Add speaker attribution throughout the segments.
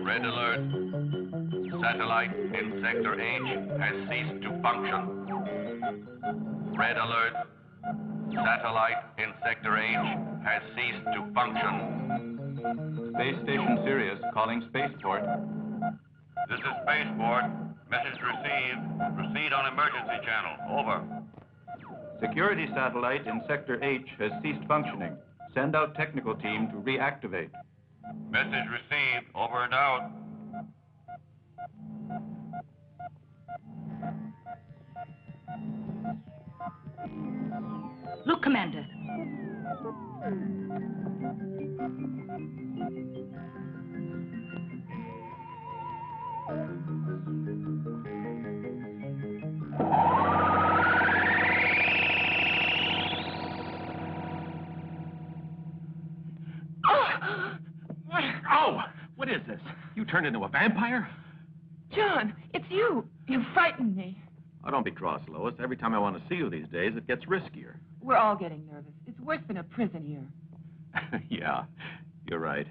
Speaker 1: Red alert. Satellite in Sector H has ceased to function. Red alert. Satellite in Sector H has ceased to function.
Speaker 2: Space Station Sirius calling Spaceport.
Speaker 1: This is Spaceport. Message received. Proceed on emergency channel. Over.
Speaker 2: Security satellite in Sector H has ceased functioning. Send out technical team to reactivate.
Speaker 1: Message received. Over and out.
Speaker 3: Look, Commander.
Speaker 4: Oh! What is this? You turned into a vampire?
Speaker 5: John, it's you. You frightened me.
Speaker 4: Oh, don't be cross, Lois. Every time I want to see you these days, it gets riskier.
Speaker 5: We're all getting nervous. It's worse than a prison here.
Speaker 4: Yeah, you're right.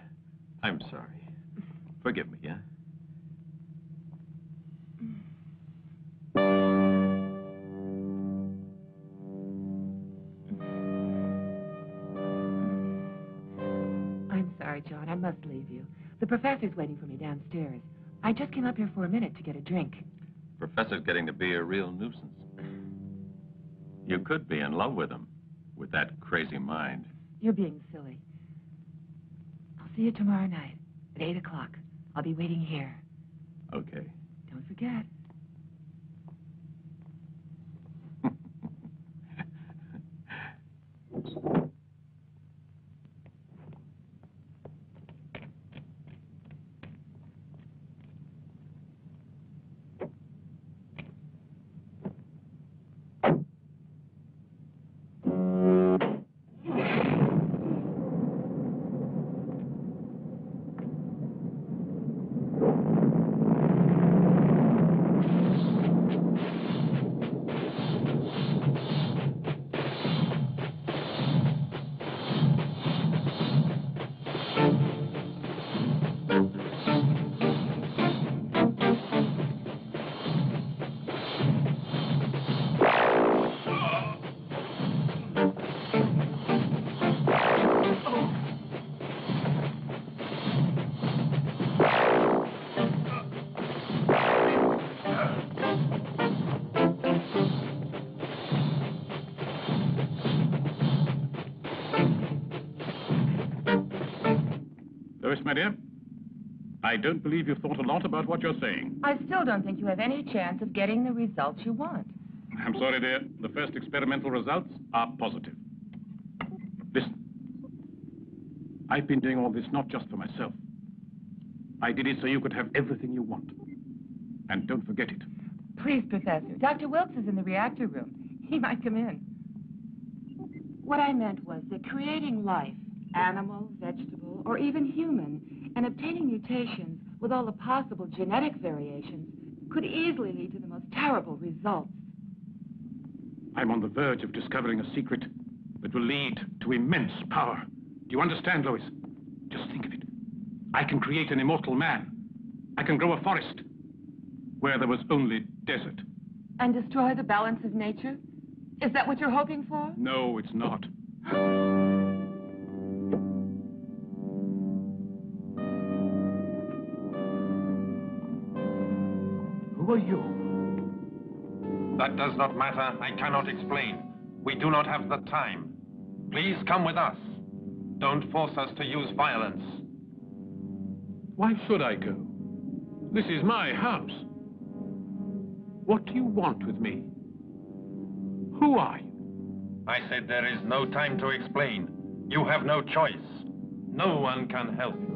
Speaker 4: I'm sorry. Forgive me, yeah?
Speaker 5: I'm sorry, John. I must leave you. The professor's waiting for me downstairs. I just came up here for a minute to get a drink.
Speaker 4: Professor's getting to be a real nuisance. You could be in love with him, with that crazy mind.
Speaker 5: You're being silly. I'll see you tomorrow night at 8 o'clock. I'll be waiting here.
Speaker 4: Okay.
Speaker 5: Don't forget.
Speaker 6: Lois, my dear, I don't believe you've thought a lot about what you're saying.
Speaker 5: I still don't think you have any chance of getting the results you want.
Speaker 6: I'm sorry, dear. The first experimental results are positive. Listen. I've been doing all this not just for myself. I did it so you could have everything you want. And don't forget it.
Speaker 5: Please, Professor. Dr. Wilkes is in the reactor room. He might come in. What I meant was that creating life, animal, vegetable, or even human, and obtaining mutations with all the possible genetic variations could easily lead to the most terrible results.
Speaker 6: I'm on the verge of discovering a secret that will lead to immense power. Do you understand, Lois? Just think of it. I can create an immortal man. I can grow a forest where there was only desert.
Speaker 5: And destroy the balance of nature? Is that what you're hoping for?
Speaker 6: No, it's not.
Speaker 4: Who are you?
Speaker 7: That does not matter. I cannot explain. We do not have the time. Please come with us. Don't force us to use violence.
Speaker 6: Why should I go? This is my house. What do you want with me? Who are you?
Speaker 7: I said there is no time to explain. You have no choice. No one can help you.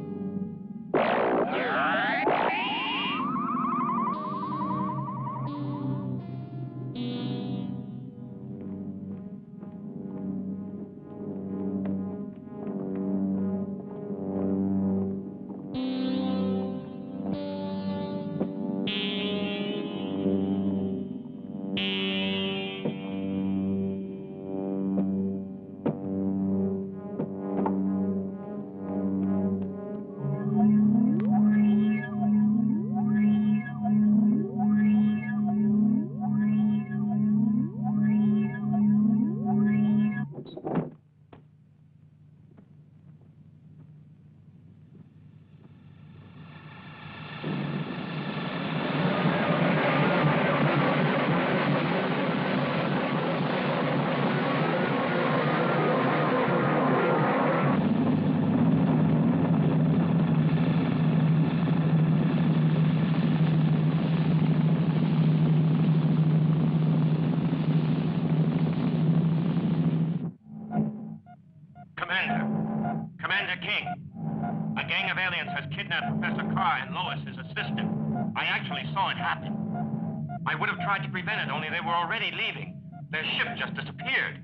Speaker 3: Commander King. A gang of aliens has kidnapped Professor Carr and Lois, his assistant. I actually saw it happen. I would have tried to prevent it, only they were already leaving. Their ship just disappeared.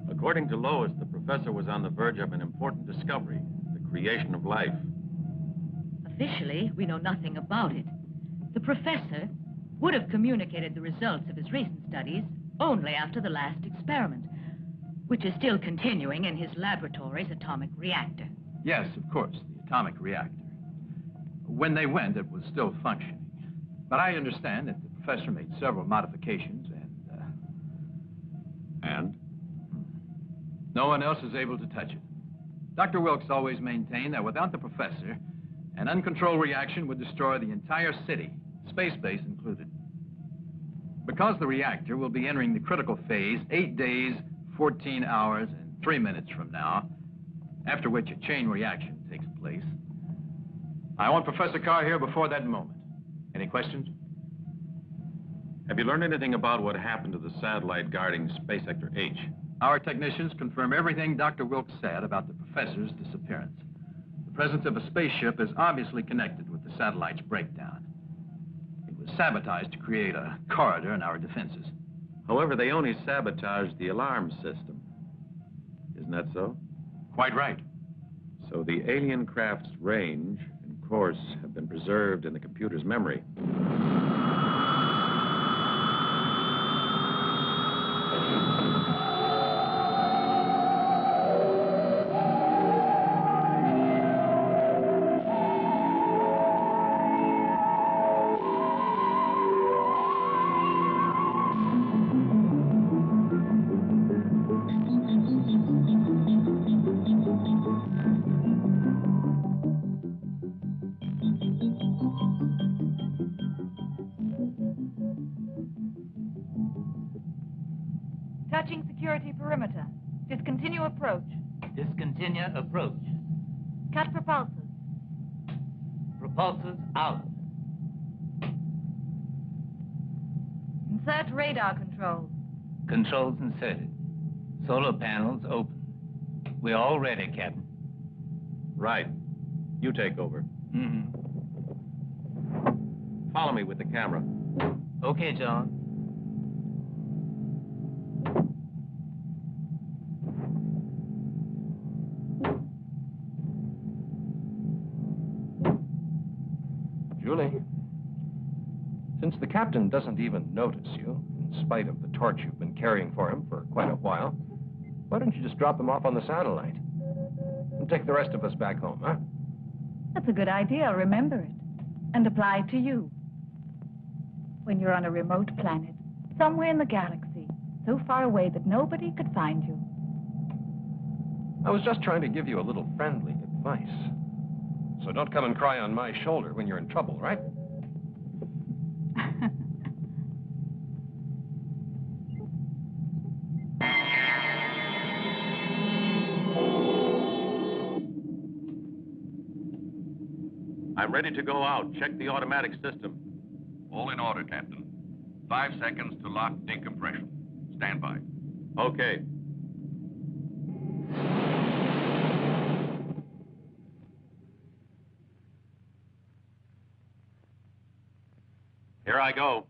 Speaker 4: According to Lois, the professor was on the verge of an important discovery, the creation of life.
Speaker 8: Officially, we know nothing about it. The professor would have communicated the results of his recent studies only after the last experiment, which is still continuing in his laboratory's atomic reactor.
Speaker 2: Yes, of course, the atomic reactor. When they went, it was still functioning. But I understand that the professor made several modifications
Speaker 4: And?
Speaker 2: no one else is able to touch it. Dr. Wilkes always maintained that without the professor, an uncontrolled reaction would destroy the entire city, space base included. Because the reactor will be entering the critical phase 8 days, 14 hours, and 3 minutes from now, after which a chain reaction takes place, I want Professor Carr here before that moment. Any questions?
Speaker 4: Have you learned anything about what happened to the satellite guarding Space Sector H?
Speaker 2: Our technicians confirm everything Dr. Wilkes said about the professor's disappearance. The presence of a spaceship is obviously connected with the satellite's breakdown. It was sabotaged to create a corridor in our defenses.
Speaker 4: However, they only sabotaged the alarm system. Isn't that so?
Speaker 2: Quite right.
Speaker 4: So the alien craft's range and course have been preserved in the computer's memory.
Speaker 9: Touching security perimeter. Discontinue approach.
Speaker 10: Discontinue approach.
Speaker 9: Cut propulsors.
Speaker 10: Propulsors out.
Speaker 9: Insert radar controls.
Speaker 10: Controls inserted. Solar panels open. We're all ready, Captain.
Speaker 4: Right. You take over.
Speaker 10: Mm-hmm.
Speaker 4: Follow me with the camera.
Speaker 10: Okay, John.
Speaker 11: Julie, since the captain doesn't even notice you, in spite of the torch you've been carrying for him for quite a while, why don't you just drop him off on the satellite? And take the rest of us back home, huh?
Speaker 9: That's a good idea. Remember it. And apply it to you. When you're on a remote planet, somewhere in the galaxy, so far away that nobody could find you.
Speaker 11: I was just trying to give you a little friendly advice. So don't come and cry on my shoulder when you're in trouble, right?
Speaker 4: I'm ready to go out. Check the automatic system.
Speaker 1: All in order, Captain. 5 seconds to lock decompression. Stand by.
Speaker 4: Okay. Here I go.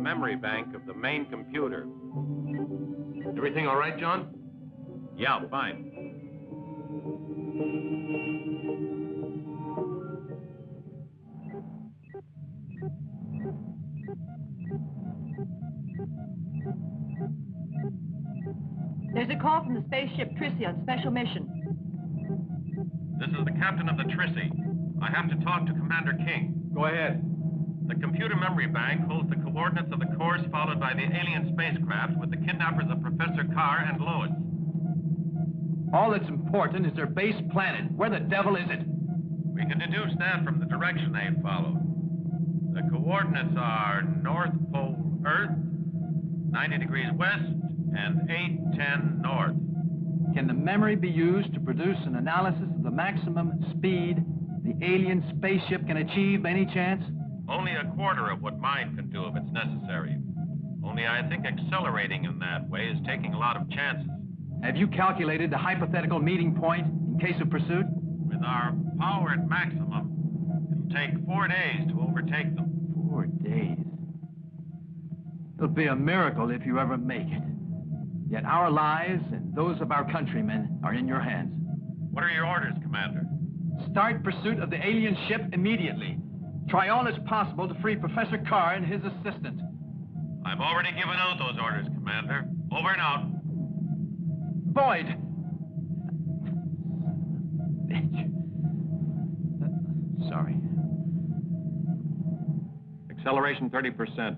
Speaker 4: memory bank of the main computer.
Speaker 11: Everything all right, John?
Speaker 4: Yeah, fine.
Speaker 12: There's a call from the spaceship Trissy on special mission.
Speaker 3: This is the captain of the Trissy. I have to talk to Commander King.
Speaker 11: Go ahead.
Speaker 3: The computer memory bank holds the coordinates of the course followed by the alien spacecraft with the kidnappers of Professor Carr and Lois.
Speaker 2: All that's important is their base planet. Where the devil is it?
Speaker 3: We can deduce that from the direction they followed. The coordinates are North Pole Earth, 90 degrees west, and 810 north.
Speaker 2: Can the memory be used to produce an analysis of the maximum speed the alien spaceship can achieve by any chance?
Speaker 3: Only a quarter of what mine can do if it's necessary. Only I think accelerating in that way is taking a lot of chances.
Speaker 2: Have you calculated the hypothetical meeting point in case of pursuit?
Speaker 3: With our power at maximum, it'll take 4 days to overtake them.
Speaker 2: 4 days? It'll be a miracle if you ever make it. Yet our lives and those of our countrymen are in your hands.
Speaker 3: What are your orders, Commander?
Speaker 2: Start pursuit of the alien ship immediately. Try all as possible to free Professor Carr and his assistant.
Speaker 3: I've already given out those orders, Commander. Over and out.
Speaker 2: Boyd! Bitch. Sorry.
Speaker 4: Acceleration 30%.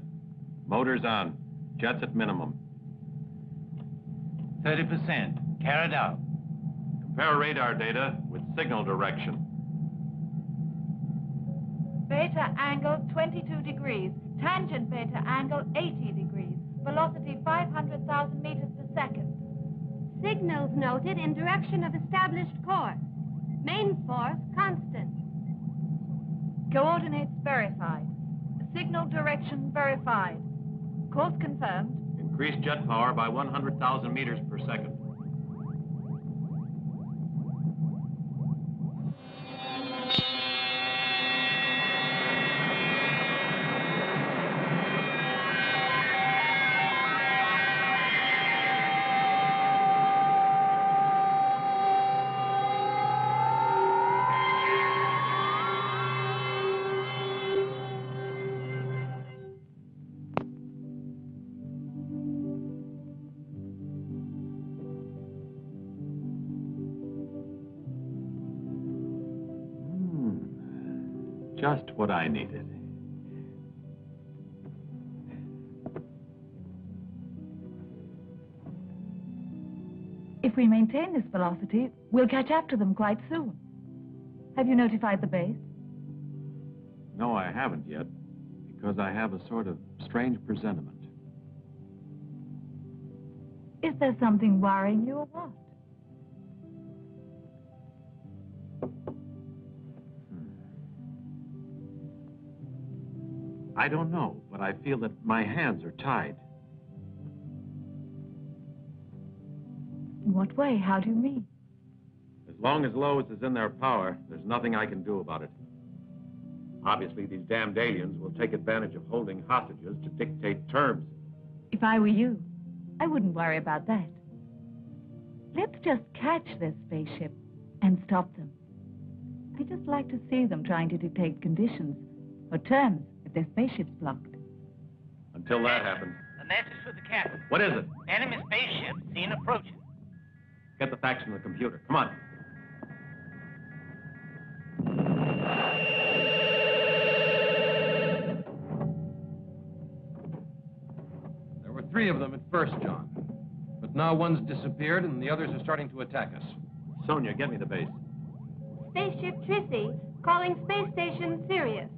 Speaker 4: Motors on. Jets at minimum.
Speaker 10: 30%. Carried out.
Speaker 4: Compare radar data with signal direction.
Speaker 9: Beta angle 22 degrees. Tangent beta angle 80 degrees. Velocity 500,000 meters per second.
Speaker 13: Signals noted in direction of established course. Main force constant.
Speaker 9: Coordinates verified. Signal direction verified. Course confirmed.
Speaker 4: Increase jet power by 100,000 meters per second. Just what I needed.
Speaker 9: If we maintain this velocity, we'll catch up to them quite soon. Have you notified the base?
Speaker 4: No, I haven't yet, because I have a sort of strange presentiment.
Speaker 9: Is there something worrying you or what?
Speaker 4: I don't know, but I feel that my hands are tied.
Speaker 9: In what way? How do you mean?
Speaker 4: As long as Lois is in their power, there's nothing I can do about it. Obviously, these damned aliens will take advantage of holding hostages to dictate terms.
Speaker 9: If I were you, I wouldn't worry about that. Let's just catch this spaceship and stop them. I just like to see them trying to dictate conditions or terms if their spaceship's blocked.
Speaker 4: Until that happens.
Speaker 10: A message for the captain.
Speaker 4: What is it?
Speaker 10: Enemy spaceship seen approaching.
Speaker 4: Get the facts from the computer. Come on.
Speaker 11: There were 3 of them at first, John. But now one's disappeared and the others are starting to attack us.
Speaker 4: Sonia, get me the base.
Speaker 13: Spaceship Trissy, calling space station Sirius.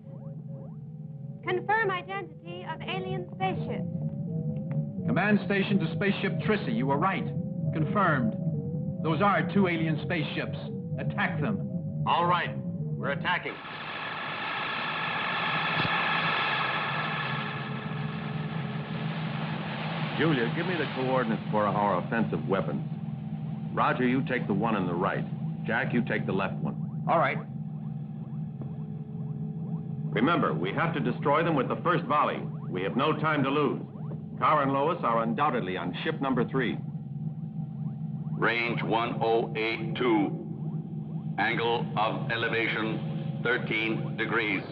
Speaker 13: Confirm identity of alien spaceship.
Speaker 2: Command station to spaceship Trissy. You were right. Confirmed. Those are 2 alien spaceships. Attack them.
Speaker 3: All right. We're attacking.
Speaker 4: Julia, give me the coordinates for our offensive weapons. Roger, you take the one on the right. Jack, you take the left one.
Speaker 2: All right.
Speaker 4: Remember, we have to destroy them with the first volley. We have no time to lose. Carr and Lois are undoubtedly on ship number 3.
Speaker 1: Range 1082. Angle of elevation 13 degrees.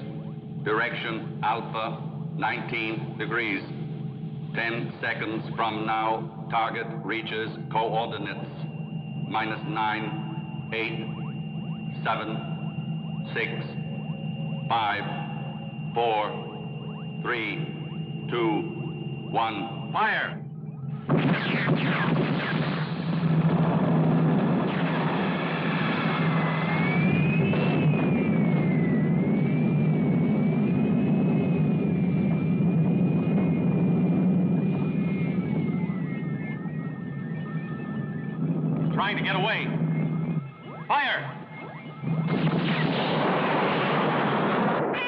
Speaker 1: Direction Alpha 19 degrees. 10 seconds from now, target reaches coordinates -9, 8, 7, 6, 5, 4, 3, 2, 1. Fire!
Speaker 3: Trying to get away. Fire!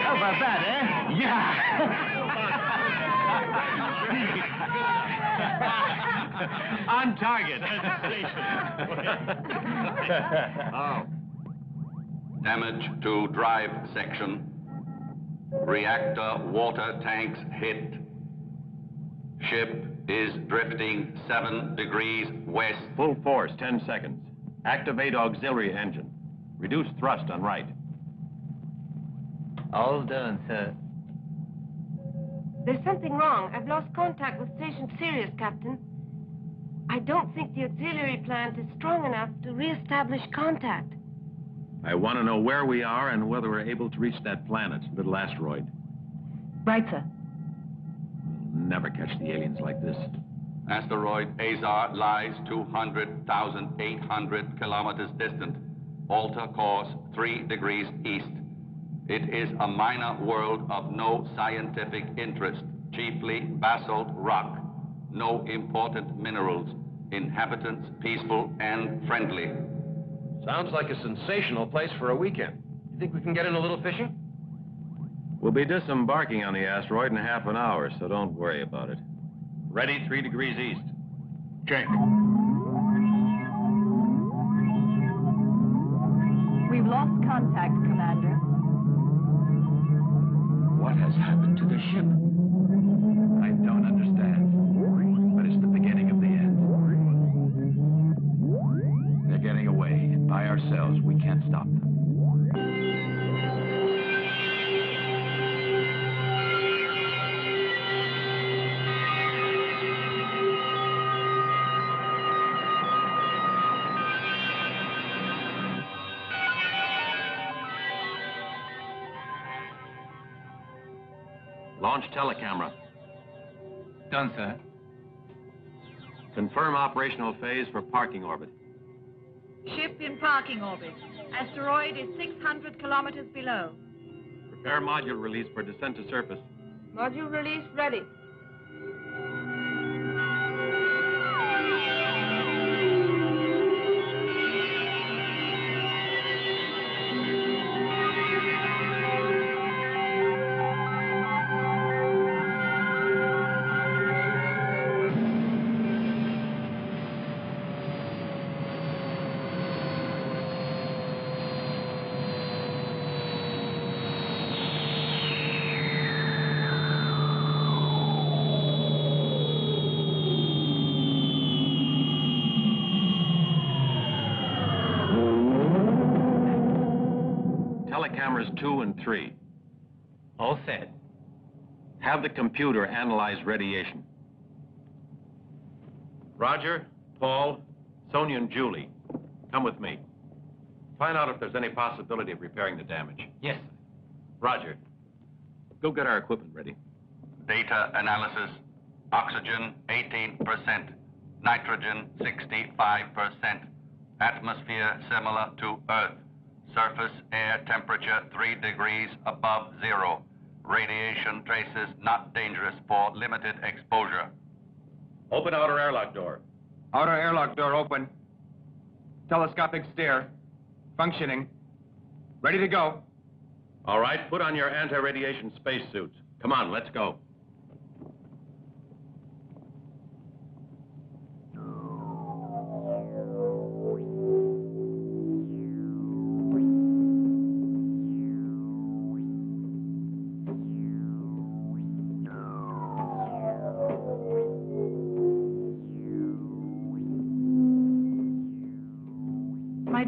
Speaker 2: How about that, eh? Yeah! On target.
Speaker 1: Oh. Damage to drive section. Reactor water tanks hit. Ship is drifting 7 degrees west.
Speaker 4: Full force, 10 seconds. Activate auxiliary engine. Reduce thrust on right.
Speaker 10: All done, sir.
Speaker 13: There's something wrong. I've lost contact with Station Sirius, Captain. I don't think the auxiliary plant is strong enough to re-establish contact.
Speaker 4: I want to know where we are and whether we're able to reach that planet, little asteroid.
Speaker 9: Right, sir.
Speaker 4: We'll never catch the aliens like this.
Speaker 1: Asteroid Azar lies 200,800 kilometers distant. Alter course 3 degrees east. It is a minor world of no scientific interest, chiefly basalt rock. No important minerals. Inhabitants peaceful and friendly.
Speaker 11: Sounds like a sensational place for a weekend. You think we can get in a little fishing?
Speaker 4: We'll be disembarking on the asteroid in half an hour, so don't worry about it. Ready, 3 degrees east.
Speaker 6: Check.
Speaker 12: We've lost contact, Commander.
Speaker 2: What has happened to the ship? I don't understand. But it's the beginning of the end. They're getting away, and by ourselves, we can't stop them.
Speaker 4: Launch telecamera.
Speaker 10: Done, sir.
Speaker 4: Confirm operational phase for parking orbit.
Speaker 12: Ship in parking orbit. Asteroid is 600 kilometers below.
Speaker 4: Prepare module release for descent to surface.
Speaker 13: Module release ready.
Speaker 4: Telecameras 2 and 3.
Speaker 10: All set.
Speaker 4: Have the computer analyze radiation. Roger, Paul, Sonia, and Julie, come with me. Find out if there's any possibility of repairing the damage.
Speaker 10: Yes, sir.
Speaker 4: Roger. Go get our equipment ready.
Speaker 1: Data analysis. Oxygen 18%. Nitrogen 65%. Atmosphere similar to Earth. Surface air temperature 3 degrees above zero. Radiation traces not dangerous for limited exposure.
Speaker 4: Open outer airlock door.
Speaker 14: Outer airlock door open. Telescopic stair. Functioning. Ready to go.
Speaker 4: All right, put on your anti-radiation spacesuits. Come on, let's go.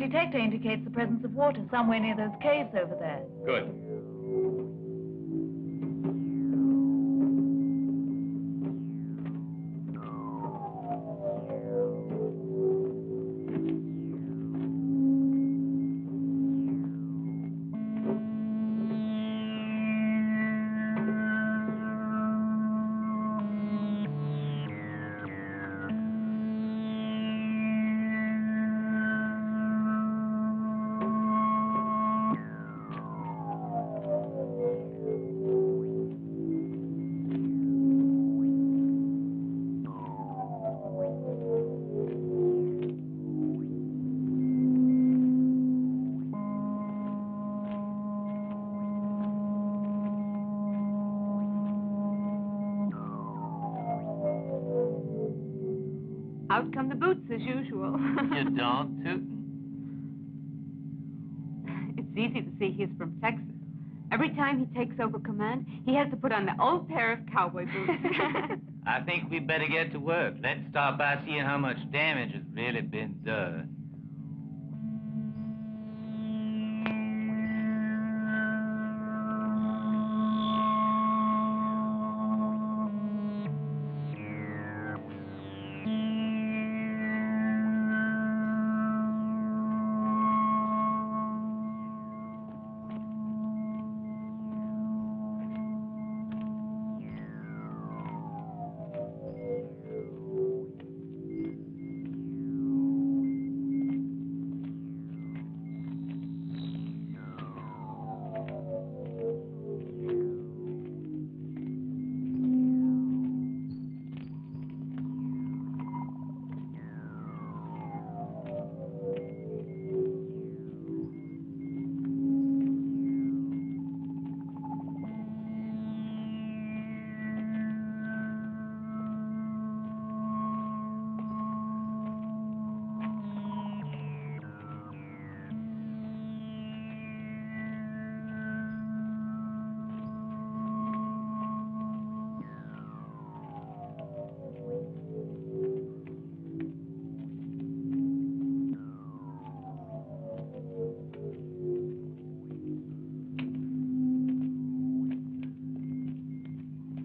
Speaker 9: detector indicates the presence of water somewhere near those caves over there.
Speaker 11: Good.
Speaker 5: Out come the boots as usual.
Speaker 10: You don't, Tootin'?
Speaker 5: It's easy to see he's from Texas. Every time he takes over command, he has to put on the old pair of cowboy boots.
Speaker 10: I think we better get to work. Let's start by seeing how much damage has really been done.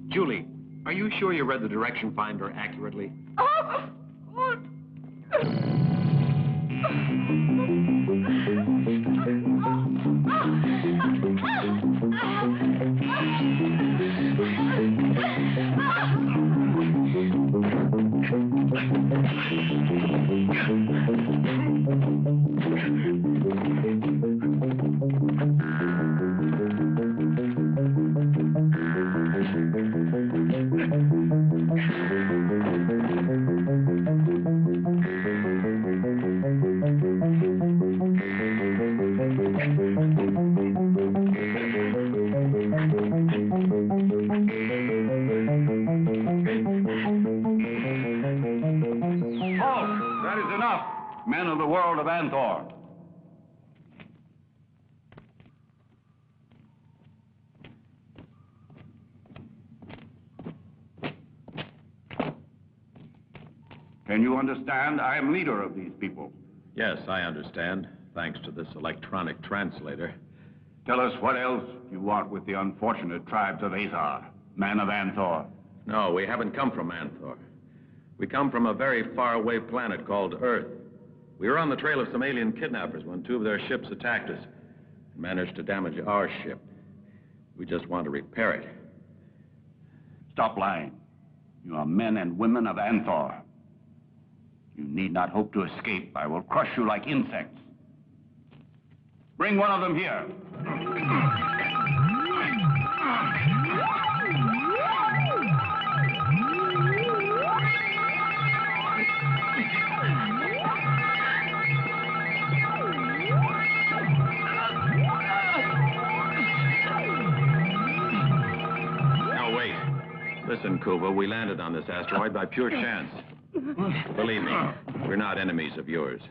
Speaker 4: Julie, are you sure you read the direction finder accurately?
Speaker 5: Oh,
Speaker 1: That is enough, men of the world of Anthor. Can you understand? I am leader of these people.
Speaker 4: Yes, I understand, thanks to this electronic translator.
Speaker 1: Tell us what else you want with the unfortunate tribes of Azar, men of Anthor.
Speaker 4: No, we haven't come from Anthor. We come from a very faraway planet called Earth. We were on the trail of some alien kidnappers when two of their ships attacked us and managed to damage our ship. We just want to repair it.
Speaker 1: Stop lying. You are men and women of Anthor. You need not hope to escape. I will crush you like insects. Bring one of them here.
Speaker 4: Now, wait. Listen, Kuva, we landed on this asteroid by pure chance. Believe me, we're not enemies of yours.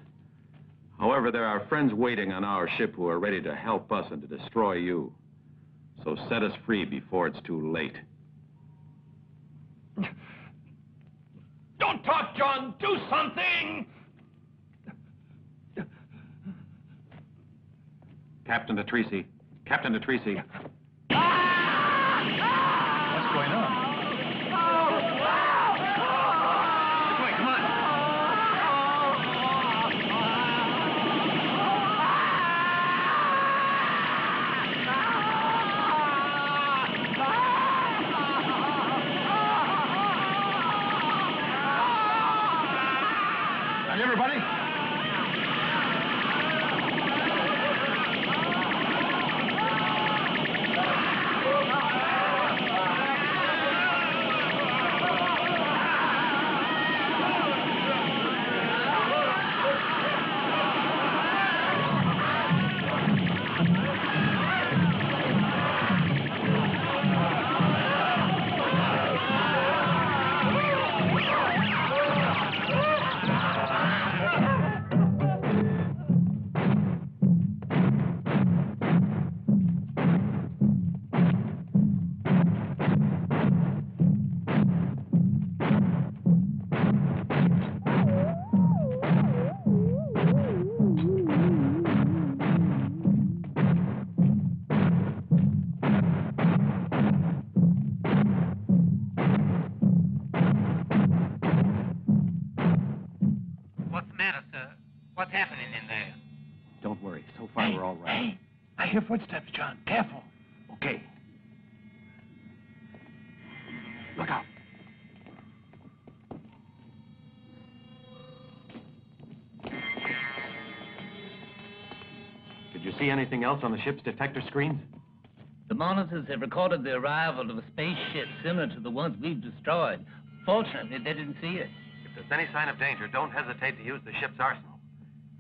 Speaker 4: However, there are friends waiting on our ship who are ready to help us and to destroy you. So set us free before it's too late.
Speaker 3: Don't talk, John! Do something!
Speaker 4: Captain Patrese. Captain Patrese.
Speaker 2: What's going on? Everybody?
Speaker 10: What's happening in there?
Speaker 11: Don't worry. So far, we're all right.
Speaker 2: Hey, I hear footsteps, John. Careful. Okay. Look out.
Speaker 11: Did you see anything else on the ship's detector screens?
Speaker 10: The monitors have recorded the arrival of a spaceship similar to the ones we've destroyed. Fortunately, they didn't see it.
Speaker 4: If there's any sign of danger, don't hesitate to use the ship's arsenal.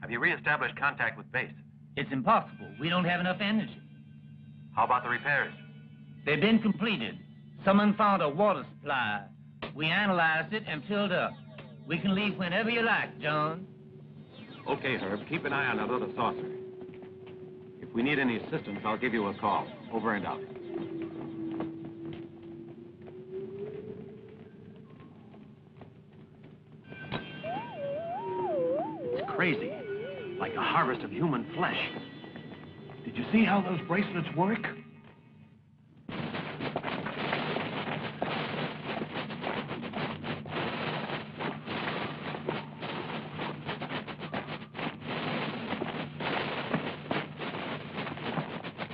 Speaker 4: Have you reestablished contact with base?
Speaker 10: It's impossible. We don't have enough energy.
Speaker 4: How about the repairs?
Speaker 10: They've been completed. Someone found a water supply. We analyzed it and filled up. We can leave whenever you like, John.
Speaker 4: Okay, Herb. Keep an eye on that other saucer. If we need any assistance, I'll give you a call. Over and out.
Speaker 2: It's crazy. Like a harvest of human flesh. Did you see how those bracelets work?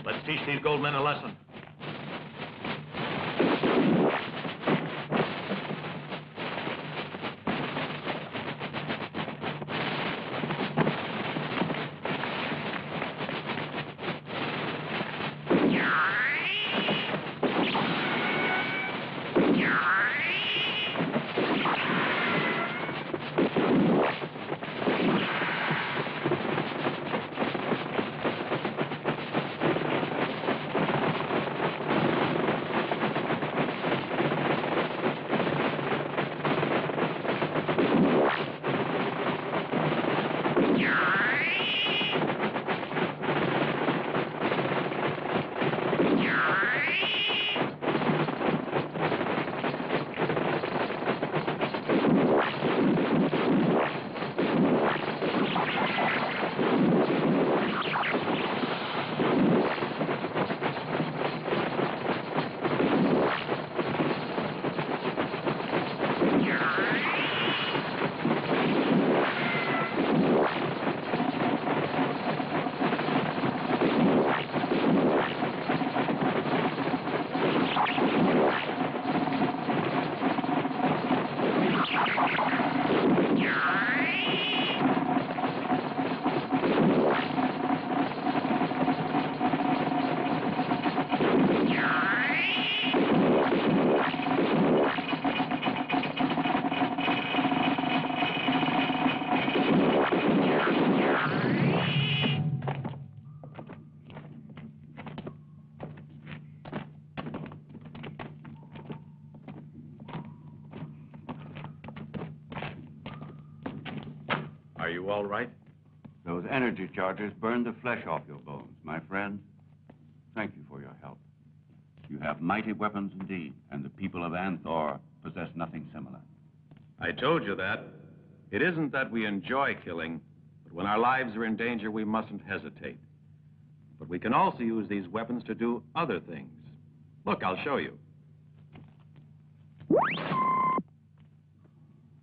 Speaker 4: Let's teach these gold men a lesson. Are you all right?
Speaker 1: Those energy charges burned the flesh off your bones, my friend. Thank you for your help. You have mighty weapons indeed, and the people of Anthor possess nothing similar.
Speaker 4: I told you that. It isn't that we enjoy killing, but when our lives are in danger, we mustn't hesitate. But we can also use these weapons to do other things. Look, I'll show you.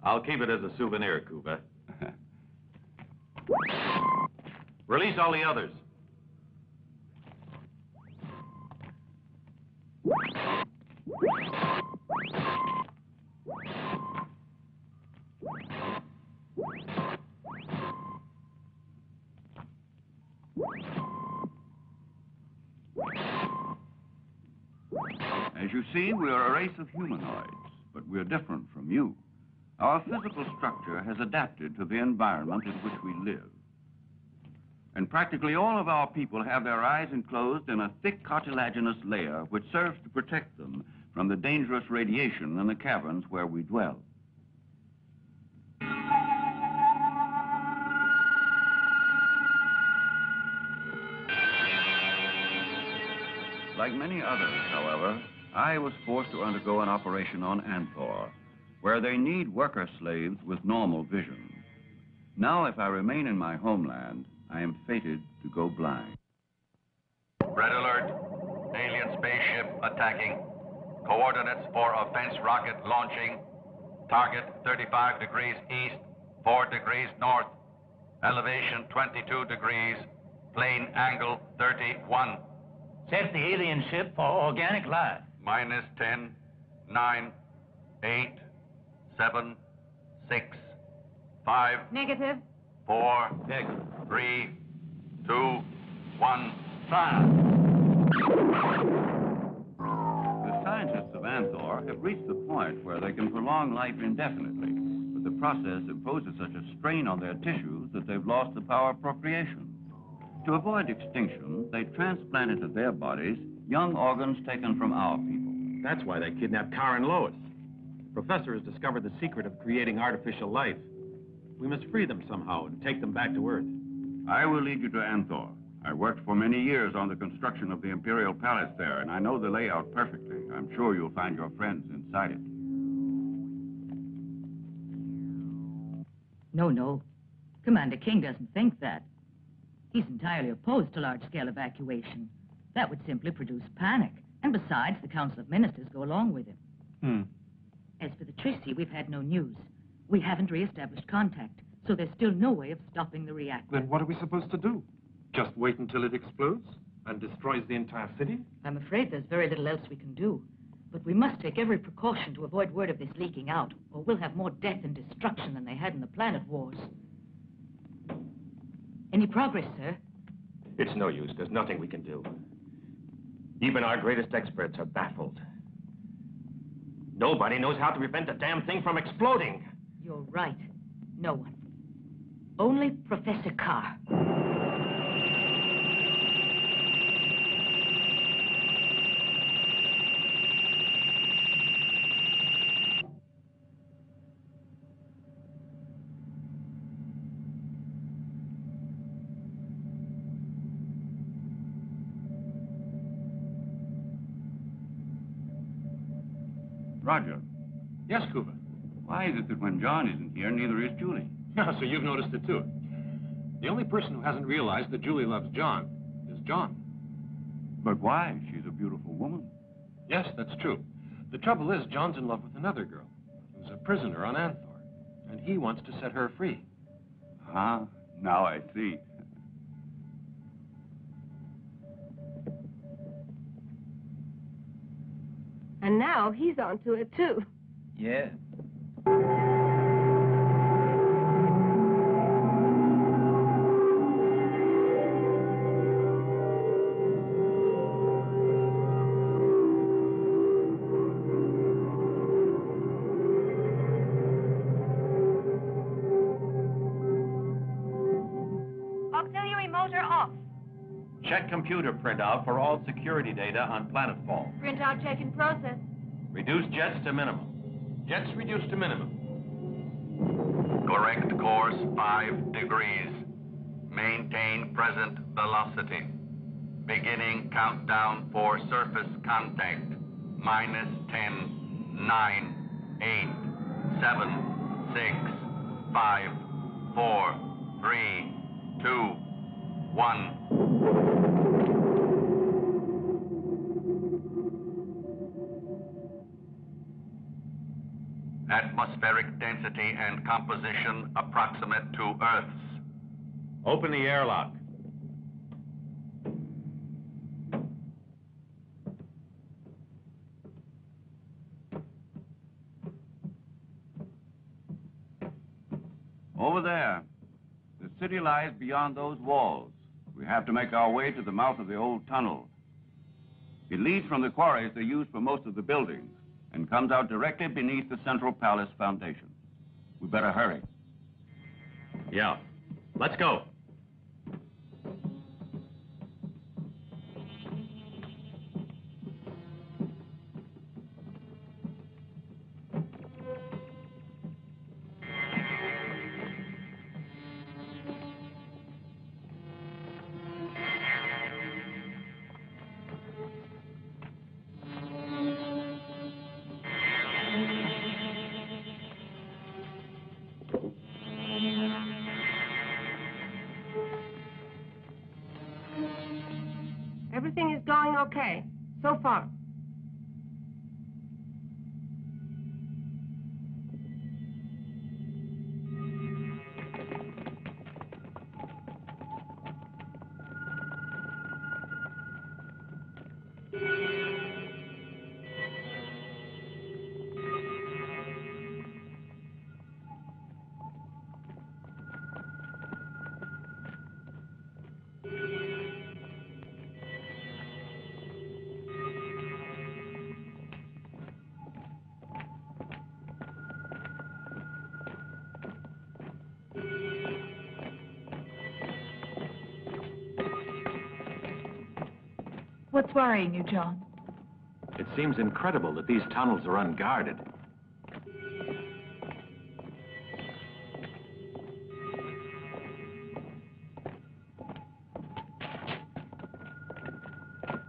Speaker 4: I'll keep it as a souvenir, Kuba. Release all the others.
Speaker 1: As you see, we are a race of humanoids, but we're different from you. Our physical structure has adapted to the environment in which we live. And practically all of our people have their eyes enclosed in a thick cartilaginous layer which serves to protect them from the dangerous radiation in the caverns where we dwell. Like many others, however, I was forced to undergo an operation on Anthor, where they need worker slaves with normal vision. Now, if I remain in my homeland, I am fated to go blind. Red alert. Alien spaceship attacking. Coordinates for offense rocket launching. Target 35 degrees east, 4 degrees north. Elevation 22 degrees. Plane angle 31.
Speaker 10: Set the alien ship for organic life.
Speaker 1: Minus 10, 9, 8, 7, 6, 5.
Speaker 12: Negative.
Speaker 1: 4, 3, 2, 1, fire. The scientists of Anthor have reached the point where they can prolong life indefinitely, but the process imposes such a strain on their tissues that they've lost the power of procreation. To avoid extinction, they transplant into their bodies young organs taken from our people.
Speaker 4: That's why they kidnapped Carr and Lois. The professor has discovered the secret of creating artificial life. We must free them somehow and take them back to Earth.
Speaker 1: I will lead you to Anthor. I worked for many years on the construction of the Imperial Palace there, and I know the layout perfectly. I'm sure you'll find your friends inside it.
Speaker 8: No. Commander King doesn't think that. He's entirely opposed to large-scale evacuation. That would simply produce panic. And besides, the Council of Ministers go along with him. As for the Trissy, we've had no news. We haven't re-established contact, so there's still no way of stopping the reactor.
Speaker 7: Then what are we supposed to do? Just wait until it explodes and destroys the entire city?
Speaker 8: I'm afraid there's very little else we can do. But we must take every precaution to avoid word of this leaking out, or we'll have more death and destruction than they had in the Planet Wars. Any progress, sir?
Speaker 11: It's no use. There's nothing we can do. Even our greatest experts are baffled. Nobody knows how to prevent the damn thing from exploding.
Speaker 8: You're right. No one. Only Professor Carr.
Speaker 1: Roger.
Speaker 14: Yes, Kuba.
Speaker 1: Why is it that when John isn't here, neither is Julie?
Speaker 14: So you've noticed it, too. The only person who hasn't realized that Julie loves John is John.
Speaker 1: But why? She's a beautiful woman.
Speaker 14: Yes, that's true. The trouble is, John's in love with another girl who's a prisoner on Anthor, and he wants to set her free.
Speaker 1: Ah, now I see.
Speaker 13: And now he's onto it, too.
Speaker 10: Yeah.
Speaker 12: Auxiliary motor off.
Speaker 4: Check computer printout for all security data on planetfall.
Speaker 12: Printout check in process.
Speaker 4: Reduce jets to minimum.
Speaker 7: Jets reduced to minimum.
Speaker 1: Correct course 5 degrees. Maintain present velocity. Beginning countdown for surface contact. Minus 10, 9, 8, 7, 6, 5, 4, 3, 2, 1. Atmospheric density and composition approximate to Earth's.
Speaker 4: Open the airlock.
Speaker 15: Over there. The city lies beyond those walls. We have to make our way to the mouth of the old tunnel. It leads from the quarries they use for most of the buildings and comes out directly beneath the Central Palace foundation. We better hurry.
Speaker 4: Yeah. Let's go.
Speaker 13: Everything is going okay, so far.
Speaker 9: What's worrying you, John?
Speaker 4: It seems incredible that these tunnels are unguarded.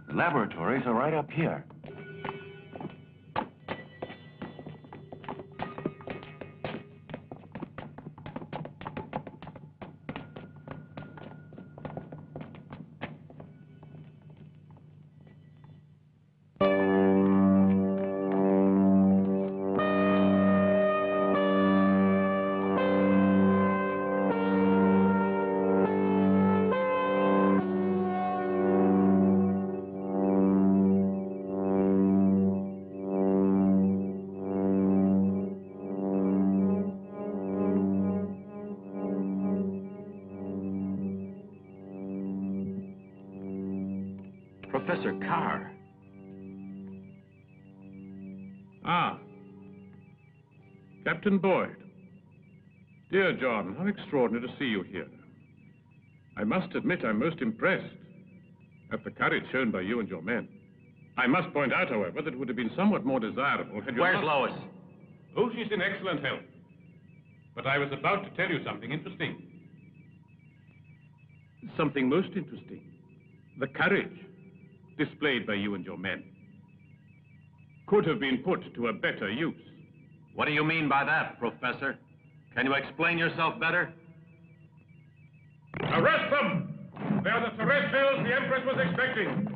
Speaker 15: The laboratories are right up here.
Speaker 4: Professor Carr.
Speaker 6: Ah. Captain Boyd. Dear John, how extraordinary to see you here. I must admit I'm most impressed at the courage shown by you and your men. I must point out, however, that it would have been somewhat more desirable had you
Speaker 4: Where's Lois?
Speaker 6: Oh, she's in excellent health. But I was about to tell you something interesting. Something most interesting. The courage displayed by you and your men could have been put to a better use.
Speaker 4: What do you mean by that, Professor? Can you explain yourself better?
Speaker 6: Arrest them! They are the terrestrials the Empress was expecting.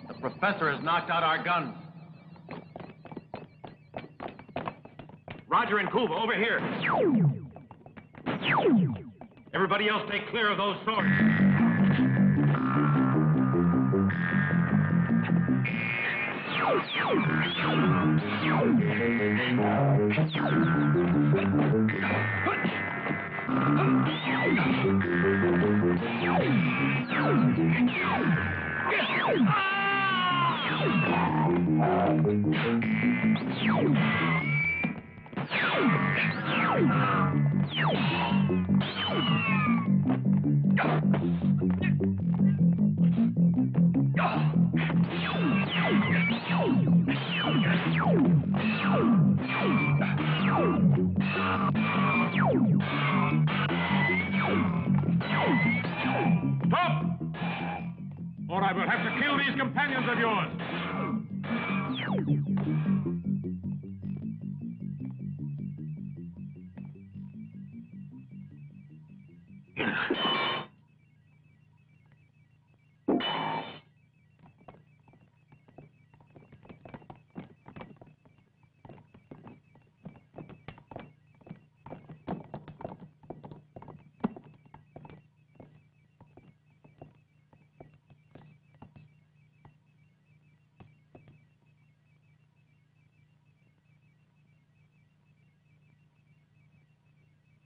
Speaker 4: The professor has knocked out our guns.
Speaker 7: Roger and Kuva, over here. Everybody else take clear of those swords.
Speaker 6: Stop! Or I will have to kill these companions of yours.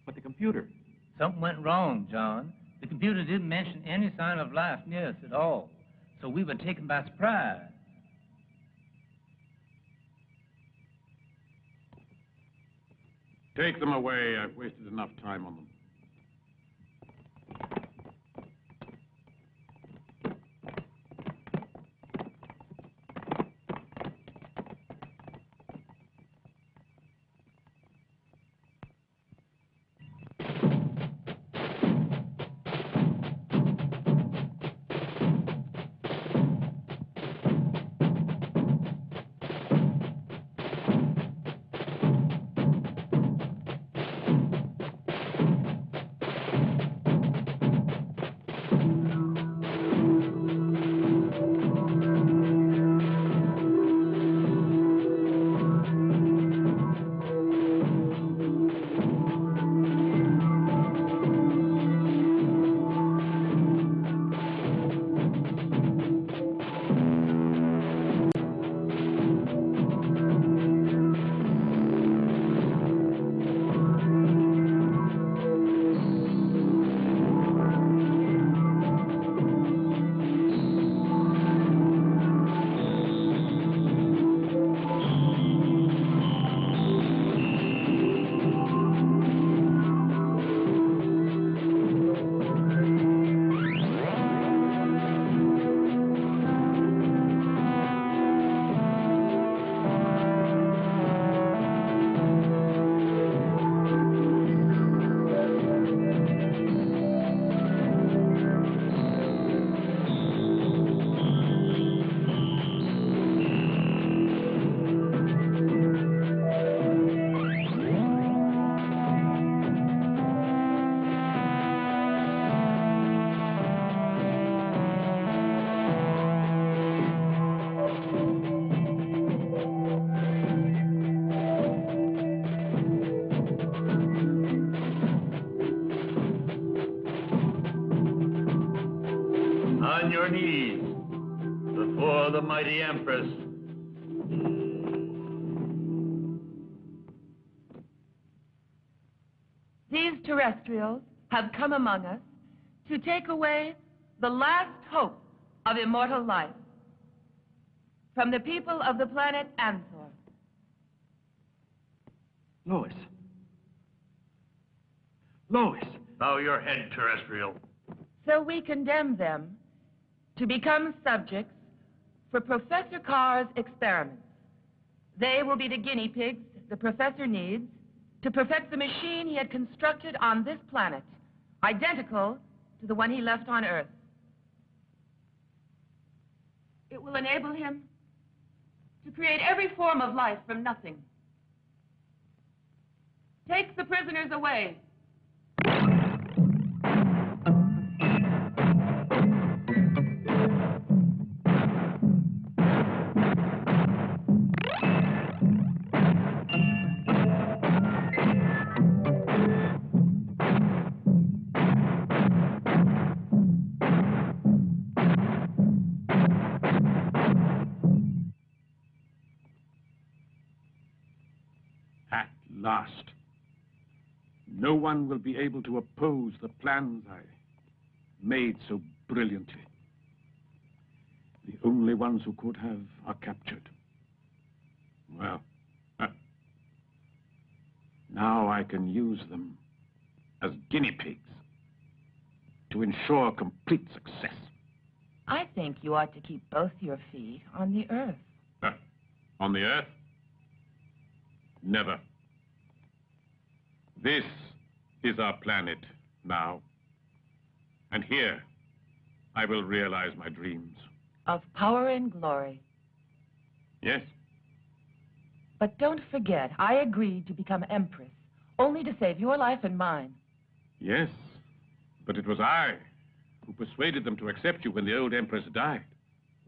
Speaker 2: But the computer.
Speaker 10: Something went wrong, John. The computer didn't mention any sign of life near us at all. So we were taken by surprise.
Speaker 6: Take them away. I've wasted enough time on them.
Speaker 16: On your knees before the mighty Empress.
Speaker 5: These terrestrials have come among us to take away the last hope of immortal life from the people of the planet Anthor.
Speaker 2: Lois. Lois.
Speaker 16: Bow your head, terrestrial.
Speaker 5: So we condemn them to become subjects for Professor Carr's experiments. They will be the guinea pigs the professor needs to perfect the machine he had constructed on this planet, identical to the one he left on Earth. It will enable him to create every form of life from nothing. Take the prisoners away.
Speaker 6: At last, no one will be able to oppose the plans I made so brilliantly. The only ones who could have are captured. Well, now I can use them as guinea pigs to to ensure complete success.
Speaker 5: I think you ought to keep both your feet on the earth.
Speaker 6: On the Earth? Never. This is our planet now. And here, I will realize my dreams.
Speaker 5: Of power and glory.
Speaker 6: Yes?
Speaker 5: But don't forget, I agreed to become Empress, only to save your life and mine.
Speaker 6: Yes, but it was I who persuaded them to accept you when the old Empress died.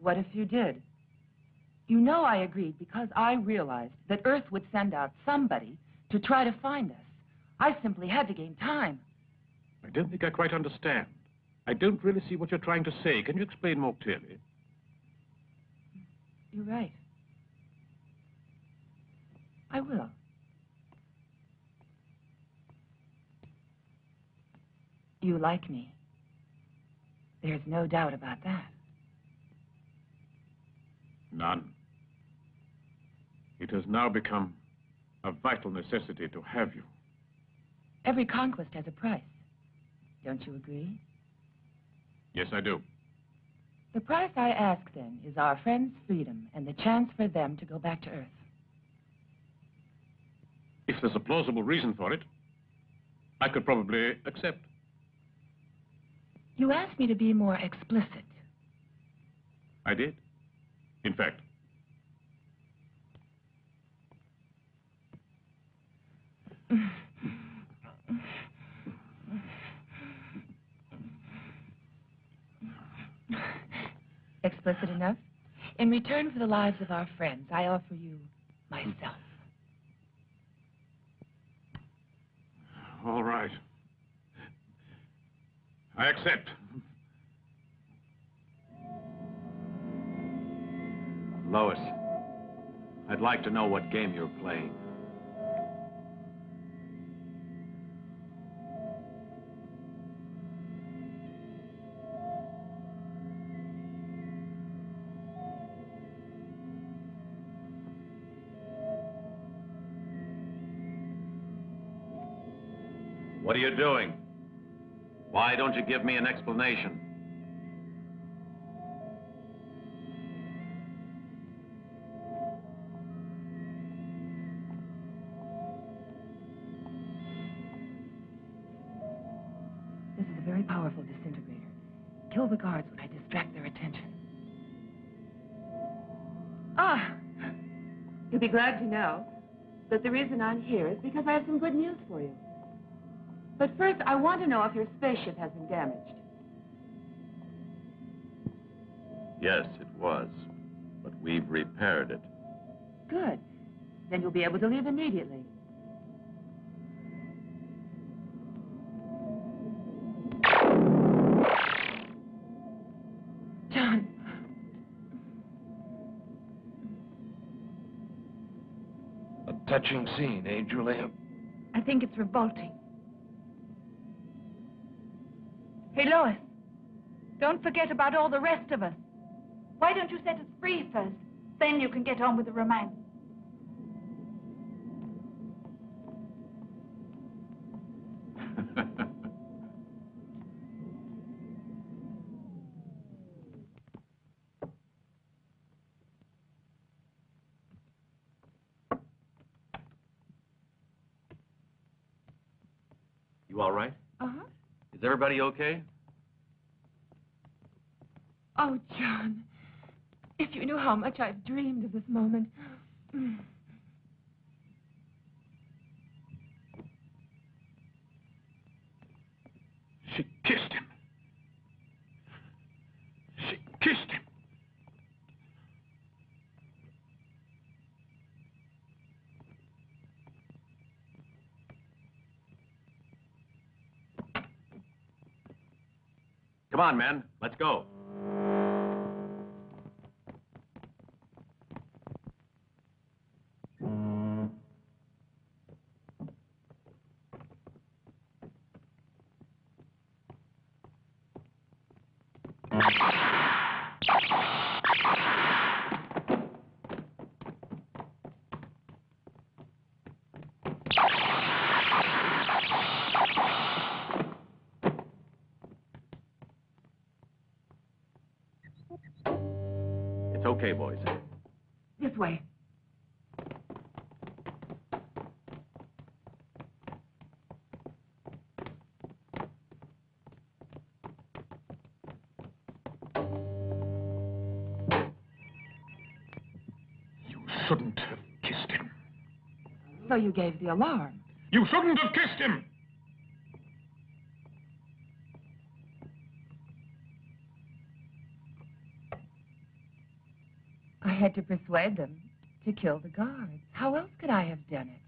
Speaker 5: What if you did? You know I agreed because I realized that Earth would send out somebody to try to find us. I simply had to gain time.
Speaker 6: I don't think I quite understand. I don't really see what you're trying to say. Can you explain more clearly?
Speaker 5: You're right. I will. You like me. There's no doubt about that.
Speaker 6: None. It has now become a vital necessity to have you.
Speaker 5: Every conquest has a price. Don't you agree?
Speaker 6: Yes, I do.
Speaker 5: The price I ask, then, is our friends' freedom and the chance for them to go back to Earth.
Speaker 6: If there's a plausible reason for it, I could probably accept.
Speaker 5: You asked me to be more explicit.
Speaker 6: I did. In fact.
Speaker 5: Explicit enough? In return for the lives of our friends, I offer you myself.
Speaker 6: All right. I accept.
Speaker 4: Lois, I'd like to know what game you're playing. What are you doing? Why don't you give me an explanation?
Speaker 5: This is a very powerful disintegrator. Kill the guards when I distract their attention. Ah! You'll be glad to know that the reason I'm here is because I have some good news for you. But first, I want to know if your spaceship has been damaged.
Speaker 4: Yes, it was. But we've repaired it.
Speaker 5: Good. Then you'll be able to leave immediately. John.
Speaker 11: A touching scene, eh, Julia?
Speaker 9: I think it's revolting. Hey, Lois, don't forget about all the rest of us. Why don't you set us free first? Then you can get on with the romance.
Speaker 4: You all right?
Speaker 5: Uh-huh.
Speaker 4: Is everybody okay?
Speaker 5: Oh, John, if you knew how much I've dreamed of this moment.
Speaker 6: She kissed him. She kissed him.
Speaker 4: Come on, men. Let's go. Okay, boys.
Speaker 5: This way.
Speaker 6: You shouldn't have kissed him.
Speaker 5: So you gave the alarm.
Speaker 6: You shouldn't have kissed him!
Speaker 5: I had to persuade them to kill the guards. How else could I have done it?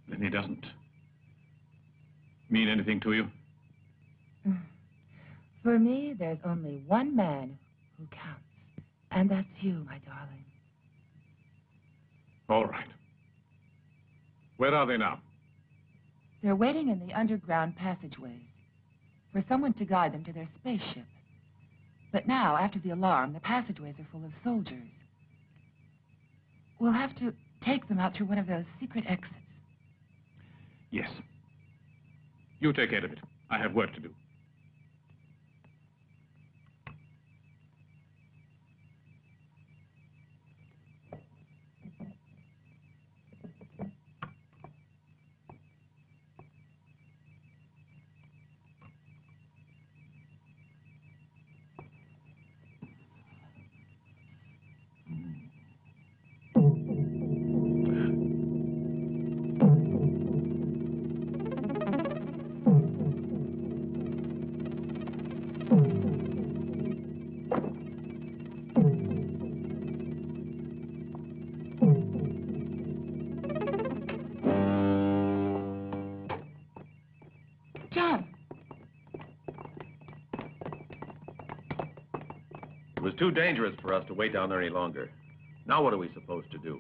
Speaker 6: Then he doesn't mean anything to you?
Speaker 5: For me, there's only one man who counts, and that's you, my darling.
Speaker 6: All right. Where are they now?
Speaker 5: They're waiting in the underground passageways for someone to guide them to their spaceship. But now, after the alarm, the passageways are full of soldiers. We'll have to take them out through one of those secret exits.
Speaker 6: Yes. You take care of it. I have work to do.
Speaker 4: It was too dangerous for us to wait down there any longer. Now what are we supposed to do?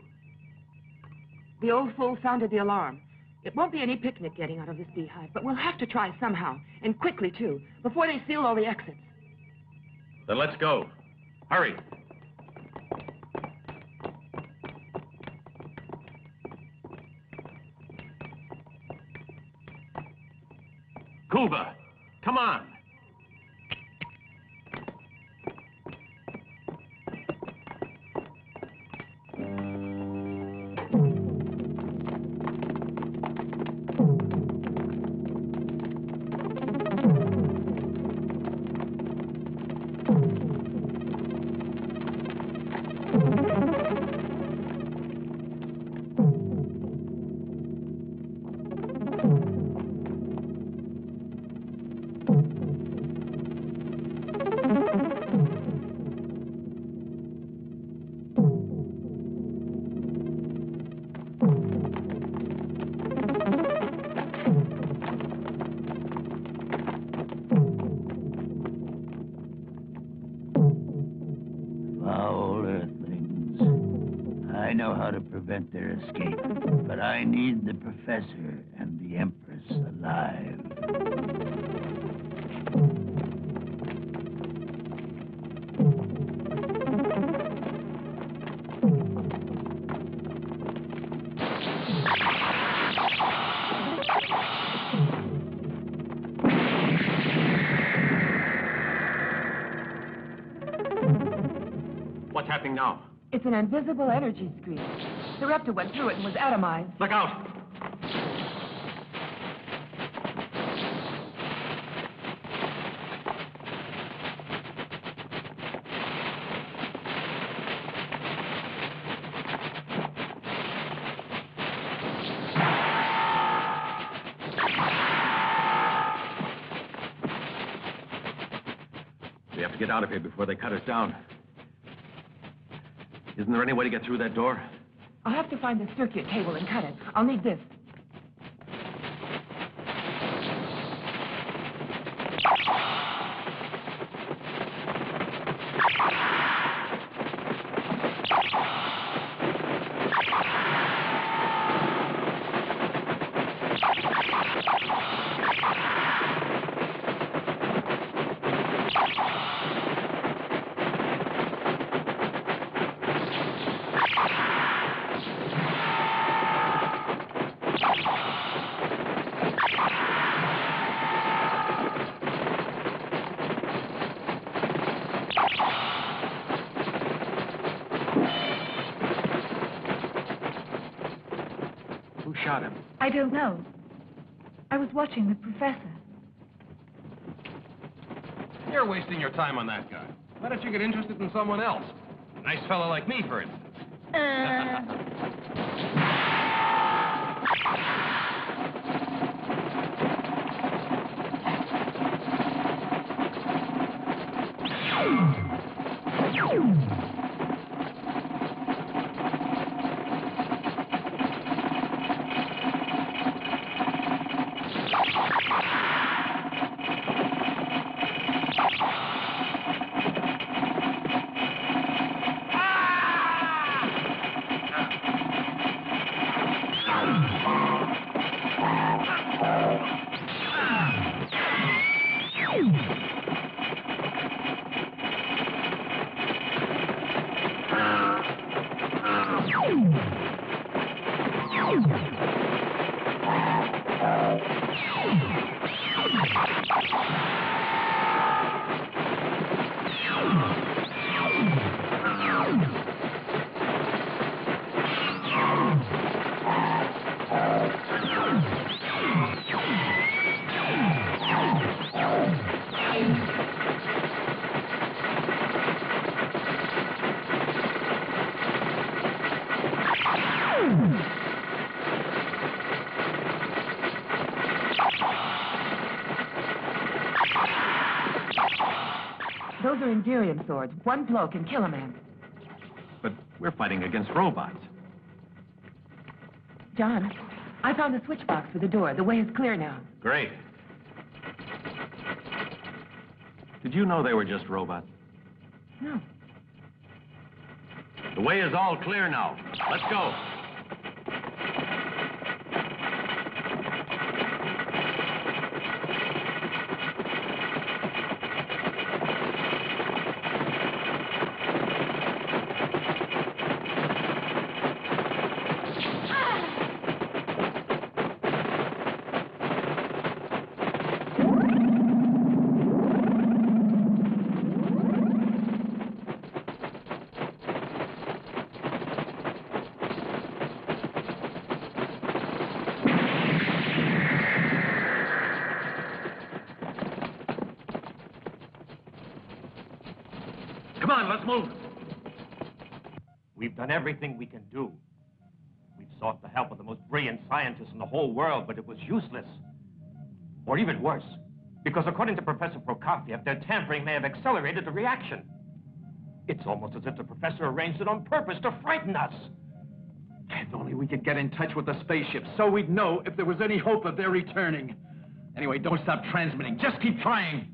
Speaker 5: The old fool sounded the alarm. It won't be any picnic getting out of this beehive, but we'll have to try somehow, and quickly, too, before they seal all the exits.
Speaker 4: Then let's go. Hurry.
Speaker 14: Cuba, come on.
Speaker 16: Foul earthlings. I know how to prevent their escape, but I need the Professor and the Empress alive.
Speaker 14: What's happening now?
Speaker 5: It's an invisible energy screen. The Repta went through it and was atomized.
Speaker 14: Look out!
Speaker 4: We have to get out of here before they cut us down. Isn't there any way to get through that door?
Speaker 5: I'll have to find the circuit cable and cut it. I'll need this.
Speaker 2: shot him?
Speaker 9: I don't know. I was watching the professor.
Speaker 11: You're wasting your time on that guy. Why don't you get interested in someone else? A nice fellow like me, for instance.
Speaker 5: Those are Anthorian swords. One blow can kill a man.
Speaker 2: But we're fighting against robots.
Speaker 5: John, I found the switch box for the door. The way is clear now.
Speaker 2: Great. Did you know they were just robots?
Speaker 5: No.
Speaker 2: The way is all clear now. Let's go. Come on, let's move.
Speaker 3: We've done everything we can do. We've sought the help of the most brilliant scientists in the whole world, but it was useless. Or even worse, because according to Professor Prokofiev, their tampering may have accelerated the reaction. It's almost as if the professor arranged it on purpose to frighten us.
Speaker 2: If only we could get in touch with the spaceship so we'd know if there was any hope of their returning. Anyway, don't stop transmitting. Just keep trying.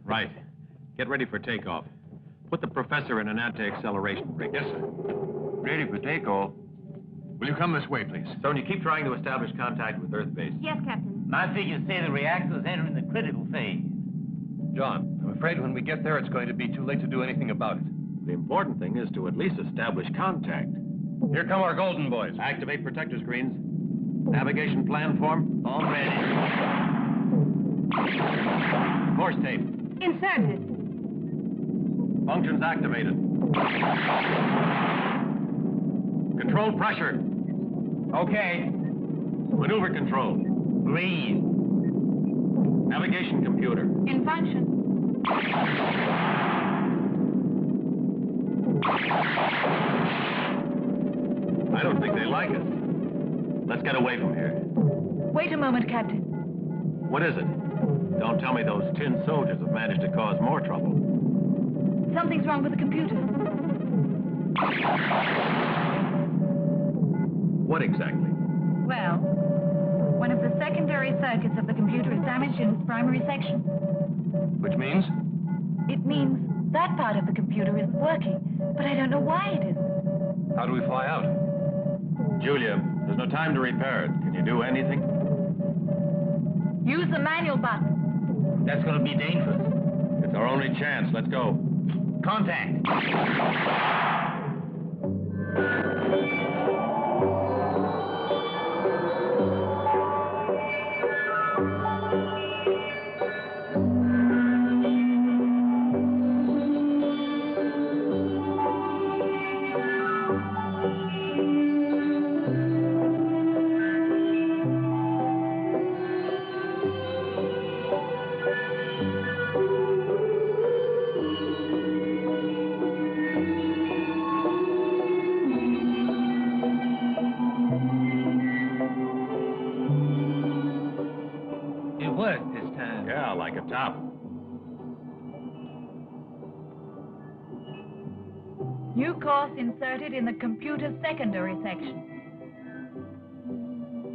Speaker 2: Right. Get ready for takeoff. Put the professor in an anti-acceleration rig. Yes, sir.
Speaker 15: Ready for takeoff.
Speaker 2: Will you come this way, please? Sonia, keep trying to establish contact with Earth base.
Speaker 13: Yes, Captain.
Speaker 10: My figures say the reactor's entering the critical phase.
Speaker 11: John, I'm afraid when we get there, it's going to be too late to do anything about it.
Speaker 2: The important thing is to at least establish contact.
Speaker 11: Here come our golden boys.
Speaker 2: Activate protector screens. Navigation plan form.
Speaker 10: All ready.
Speaker 2: Course tape.
Speaker 13: Inserted.
Speaker 2: Functions activated. Control pressure.
Speaker 10: Okay.
Speaker 2: Maneuver control.
Speaker 10: Green.
Speaker 2: Navigation computer.
Speaker 13: In function.
Speaker 2: I don't think they like us. Let's get away from here.
Speaker 9: Wait a moment, Captain.
Speaker 2: What is it? Don't tell me those tin soldiers have managed to cause more trouble.
Speaker 9: Something's wrong with the computer.
Speaker 2: What exactly?
Speaker 9: Well, one of the secondary circuits of the computer is damaged in its primary section.
Speaker 11: Which means?
Speaker 9: It means that part of the computer isn't working, but I don't know why it isn't.
Speaker 11: How do we fly out?
Speaker 2: Julia, there's no time to repair it. Can you do anything?
Speaker 9: Use the manual button.
Speaker 10: That's going to be dangerous.
Speaker 2: It's our only chance. Let's go.
Speaker 10: Contact.
Speaker 4: Top.
Speaker 9: New course inserted in the computer secondary section.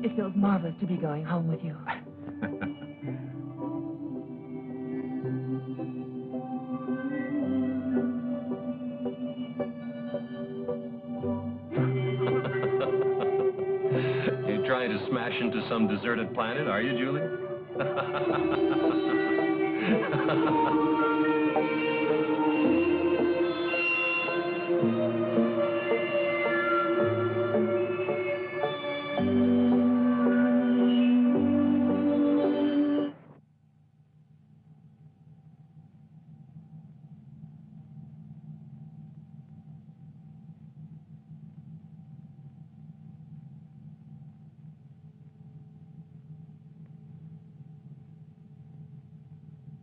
Speaker 5: It feels marvelous to be going home with you.
Speaker 11: You're trying to smash into some deserted planet, are you, Julie?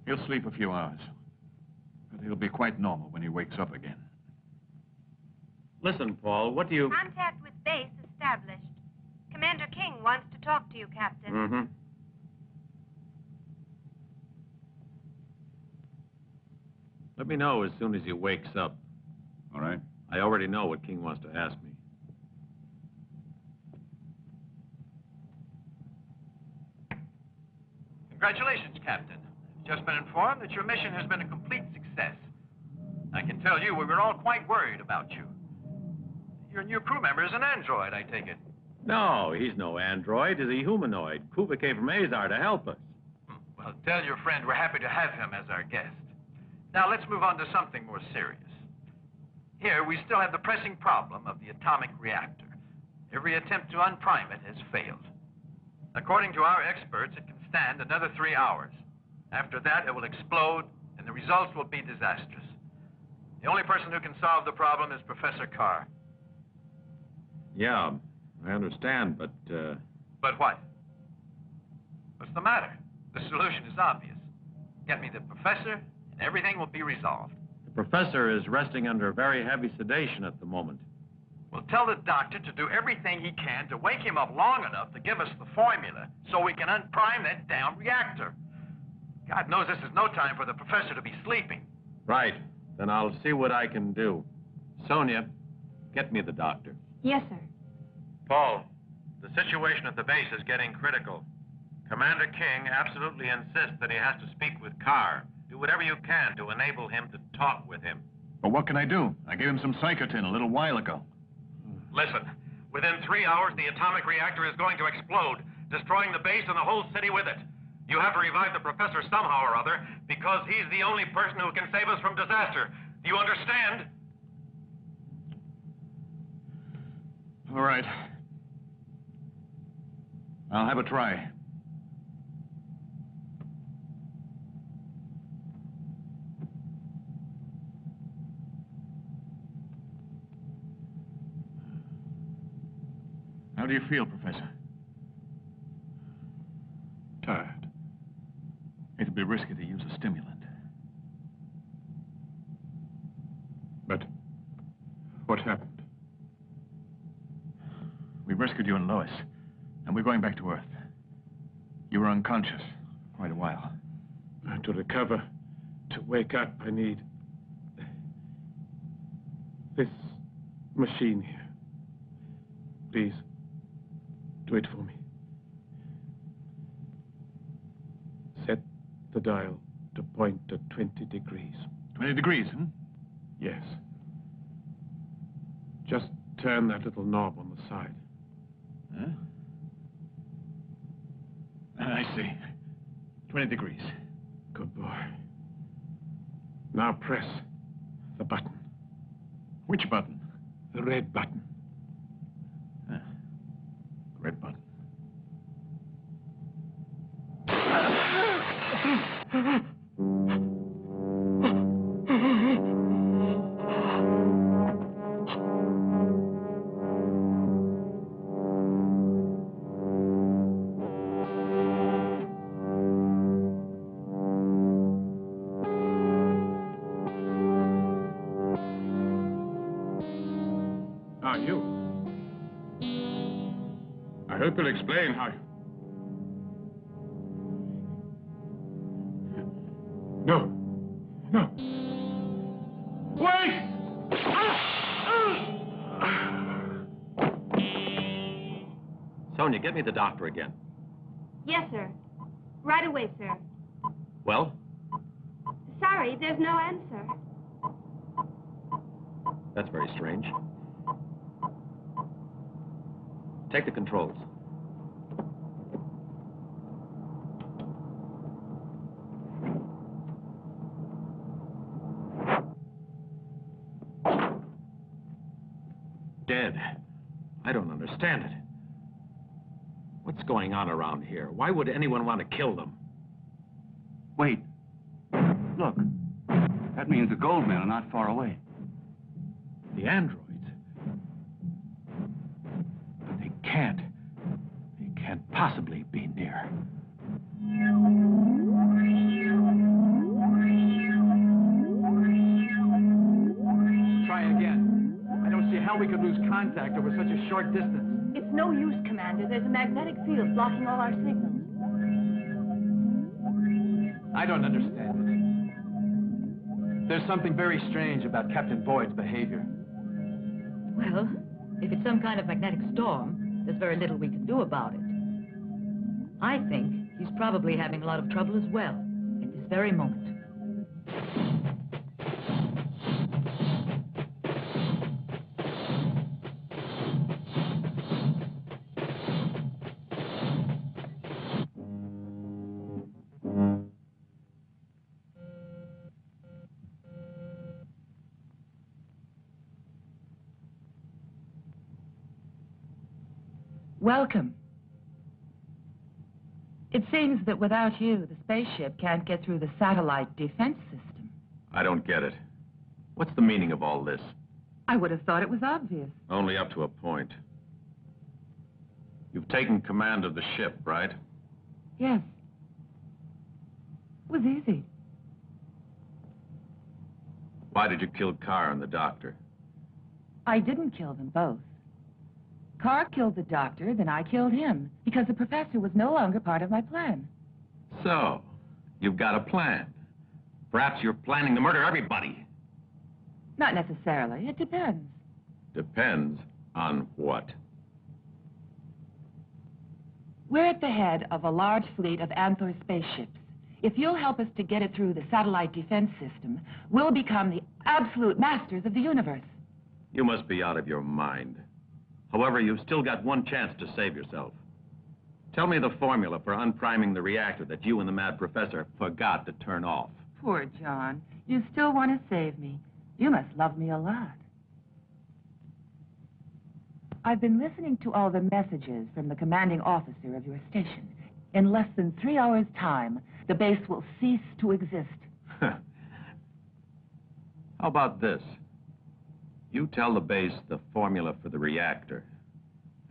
Speaker 2: He'll sleep a few hours, but he'll be quite normal when he wakes up again.
Speaker 4: Listen, Paul, what do you...
Speaker 13: Contact with base established. Commander King wants to talk to you, Captain.
Speaker 4: Mm-hmm. Let me know as soon as he wakes up.
Speaker 1: All right.
Speaker 4: I already know what King wants to ask me.
Speaker 2: Congratulations, Captain. I've just been informed that your mission has been a complete success. I can tell you we were all quite worried about you. Your new crew member is an android, I take it.
Speaker 4: No, he's no android. He's a humanoid. Kuva came from Azar to help us.
Speaker 2: Well, tell your friend we're happy to have him as our guest. Now, let's move on to something more serious. Here, we still have the pressing problem of the atomic reactor. Every attempt to unprime it has failed. According to our experts, it can stand another 3 hours. After that, it will explode, and the results will be disastrous. The only person who can solve the problem is Professor Carr.
Speaker 4: Yeah, I understand, but,
Speaker 2: But what? What's the matter? The solution is obvious. Get me the professor, and everything will be resolved.
Speaker 4: the professor is resting under very heavy sedation at the moment.
Speaker 2: We'll tell the doctor to do everything he can to wake him up long enough to give us the formula so we can unprime that damn reactor. God knows this is no time for the professor to be sleeping.
Speaker 4: Right. Then I'll see what I can do. Sonia, get me the doctor.
Speaker 13: Yes, sir.
Speaker 4: Paul, the situation at the base is getting critical. Commander King absolutely insists that he has to speak with Carr. Do whatever you can to enable him to talk with him.
Speaker 2: But what can I do? I gave him some Psychotin a little while ago. Listen, within 3 hours, the atomic reactor is going to explode, destroying the base and the whole city with it. You have to revive the professor somehow or other, because he's the only person who can save us from disaster. Do you understand? All right. I'll have a try. How do you feel, Professor? Tired. It'd be risky to use a stimulant. But what happened? We rescued you and Lois, and we're going back to Earth. You were unconscious for quite a while.
Speaker 6: To recover, to wake up, I need this machine here. Please, do it for me. Set the dial to point at 20 degrees.
Speaker 2: 20 degrees, hmm?
Speaker 6: Yes. Just turn that little knob on the side.
Speaker 2: Huh? I see. 20 degrees.
Speaker 6: Good boy. Now press the button.
Speaker 2: Which button?
Speaker 6: The red button.
Speaker 2: Red button.
Speaker 6: I hope you'll explain how...
Speaker 4: Sonia, get me the doctor again.
Speaker 13: Yes, sir. Right away, sir.
Speaker 4: Well,
Speaker 13: Sorry, there's no answer.
Speaker 4: that's very strange. Take the controls. Dead. I don't understand it. What's going on around here? Why would anyone want to kill them?
Speaker 15: Wait. Look. That means the gold men are not far away.
Speaker 6: The androids. But they can't. They can't possibly be near.
Speaker 2: Try again. I don't see how we could lose contact over such a short distance.
Speaker 5: It's no use, Commander. There's a magnetic field blocking all our signals.
Speaker 2: I don't understand it. There's something very strange about Captain Boyd's behavior.
Speaker 8: Well, if it's some kind of magnetic storm, there's very little we can do about it. I think he's probably having a lot of trouble as well, at this very moment.
Speaker 5: Welcome. It seems that without you, the spaceship can't get through the satellite defense system.
Speaker 4: I don't get it. What's the meaning of all this?
Speaker 5: I would have thought it was obvious.
Speaker 4: Only up to a point. You've taken command of the ship, right?
Speaker 5: Yes. It was easy.
Speaker 4: Why did you kill Carr and the doctor?
Speaker 5: I didn't kill them both. Carr killed the doctor, then I killed him, because the professor was no longer part of my plan.
Speaker 4: So, you've got a plan. Perhaps you're planning to murder everybody.
Speaker 5: Not necessarily. It depends.
Speaker 4: Depends on what?
Speaker 5: We're at the head of a large fleet of Anthor spaceships. If you'll help us to get it through the satellite defense system, we'll become the absolute masters of the universe.
Speaker 4: You must be out of your mind. However, you've still got one chance to save yourself. Tell me the formula for unpriming the reactor that you and the mad professor forgot to turn off.
Speaker 5: Poor John. You still want to save me. You must love me a lot. I've been listening to all the messages from the commanding officer of your station. In less than 3 hours' time, the base will cease to exist.
Speaker 4: How about this? You tell the base the formula for the reactor,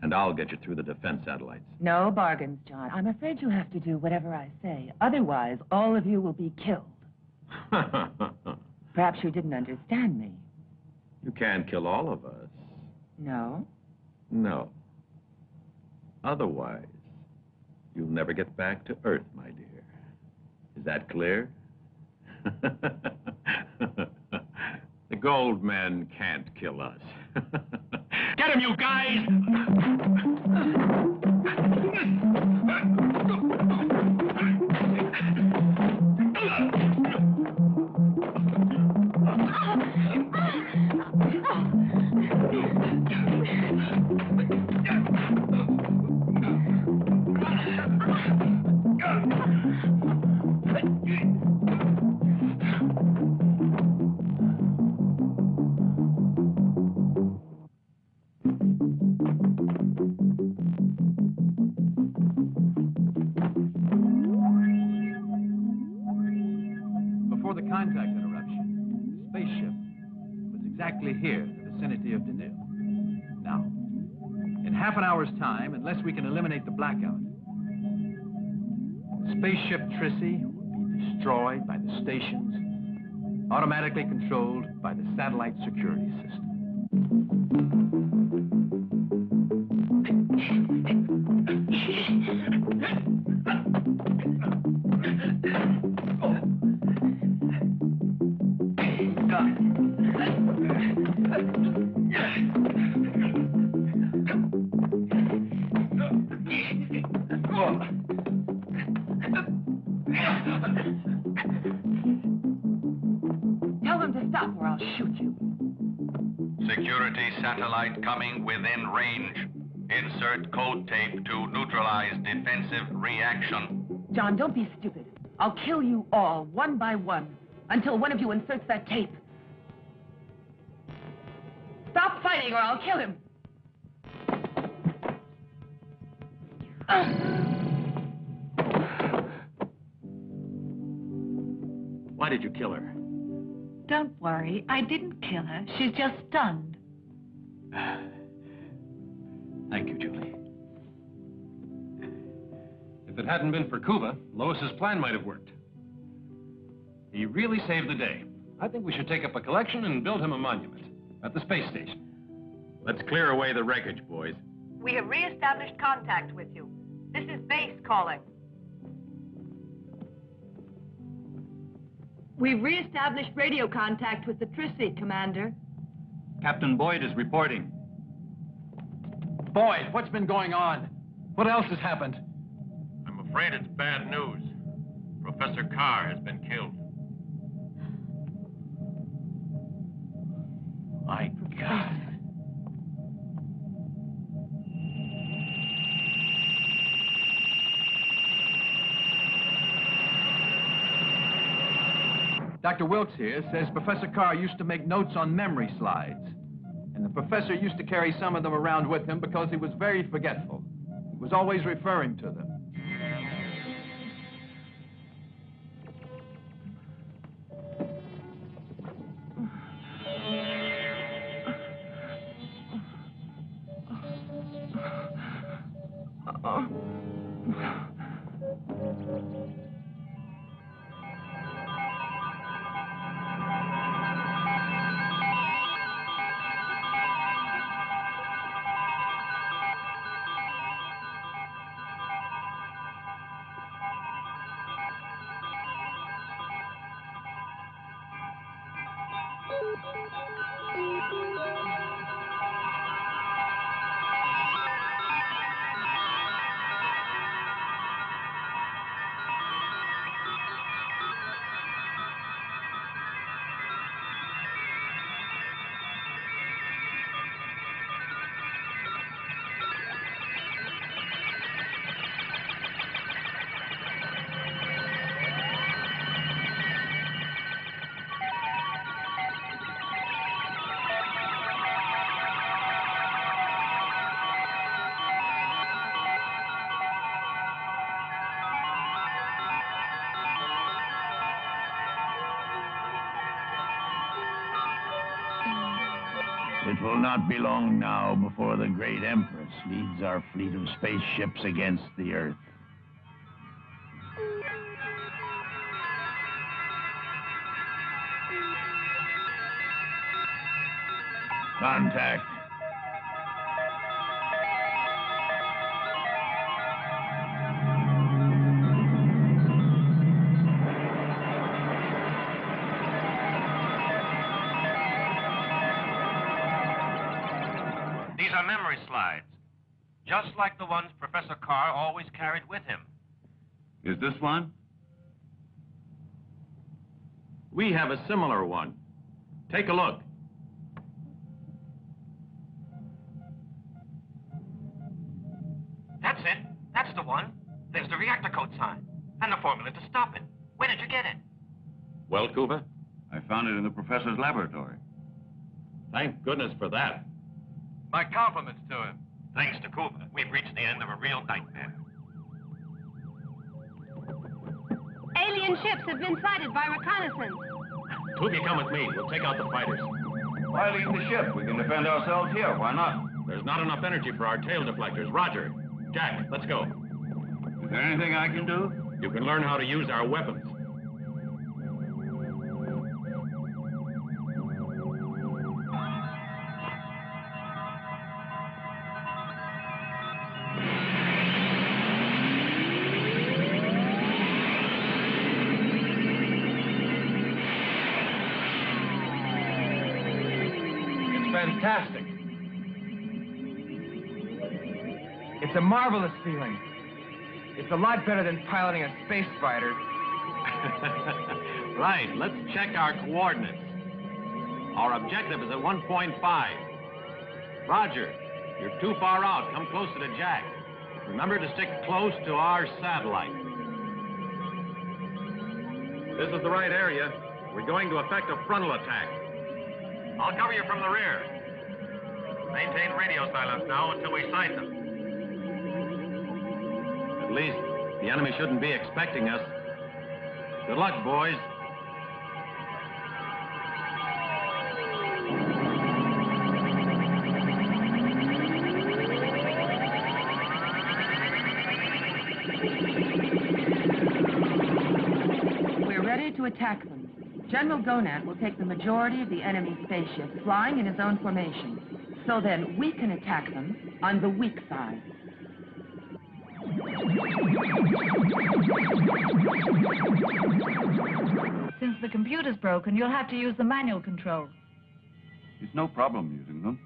Speaker 4: and I'll get you through the defense satellites.
Speaker 5: No bargains, John. I'm afraid you'll have to do whatever I say. Otherwise, all of you will be killed. Perhaps you didn't understand me.
Speaker 4: You can't kill all of us.
Speaker 5: No?
Speaker 4: No. Otherwise, you'll never get back to Earth, my dear. Is that clear? The gold men can't kill us. Get him, you guys!
Speaker 2: Before the contact interruption, the spaceship was exactly here in the vicinity of Denil. Now, in half an hour's time, unless we can eliminate the blackout, spaceship Trissy will be destroyed by the stations, automatically controlled by the satellite security system.
Speaker 1: satellite coming within range. Insert code tape to neutralize defensive reaction.
Speaker 5: John, don't be stupid. I'll kill you all, one by one, until one of you inserts that tape. Stop fighting or I'll kill him.
Speaker 2: Why did you kill her?
Speaker 9: Don't worry, I didn't kill her. She's just stunned.
Speaker 2: Thank you, Julie.
Speaker 14: If it hadn't been for Kuva, Lois's plan might have worked. He really saved the day. I think we should take up a collection and build him a monument at the space station.
Speaker 4: Let's clear away the wreckage, boys.
Speaker 12: We have re-established contact with you. This is base calling.
Speaker 5: We've re-established radio contact with the Trissy, Commander.
Speaker 2: Captain Boyd is reporting. Boyd, what's been going on? What else has happened?
Speaker 3: I'm afraid it's bad news. Professor Carr has been killed.
Speaker 2: My God. Dr. Wilkes here says Professor Carr used to make notes on memory slides. And the professor used to carry some of them around with him because he was very forgetful. He was always referring to them.
Speaker 16: It will not be long now before the great Empress leads our fleet of spaceships against the Earth. Contact.
Speaker 3: These are memory slides, just like the ones Professor Carr always carried with him.
Speaker 15: Is this one?
Speaker 4: We have a similar one. Take a look.
Speaker 3: That's it. That's the one. There's the reactor code sign and the formula to stop it. Where did you get it?
Speaker 4: Well, Kuva?
Speaker 15: I found it in the professor's laboratory.
Speaker 4: Thank goodness for that.
Speaker 2: My compliments to him.
Speaker 3: Thanks to Kuva, we've reached the end of a real nightmare.
Speaker 13: Alien ships have been sighted by reconnaissance.
Speaker 4: Tubi, come with me. We'll take out the fighters.
Speaker 15: Why leave the ship? We can defend ourselves here. Why not?
Speaker 4: There's not enough energy for our tail deflectors. Roger. Jack, let's go.
Speaker 15: Is there anything I can do?
Speaker 4: You can learn how to use our weapons.
Speaker 2: Fantastic. It's a marvelous feeling. It's a lot better than piloting a space fighter.
Speaker 4: Right, let's check our coordinates. Our objective is at 1.5.
Speaker 14: Roger. You're too far out. Come closer to Jack. Remember to stick close to our satellite. This is the right area. We're going to effect a frontal attack.
Speaker 3: I'll cover you from the rear. Maintain radio silence now until we sight them.
Speaker 14: At least the enemy shouldn't be expecting us. Good luck, boys.
Speaker 5: We're ready to attack them. General Gonad will take the majority of the enemy spaceships flying in his own formation. So then we can attack them on the weak side.
Speaker 9: Since the computer's broken, you'll have to use the manual control.
Speaker 15: It's no problem using them.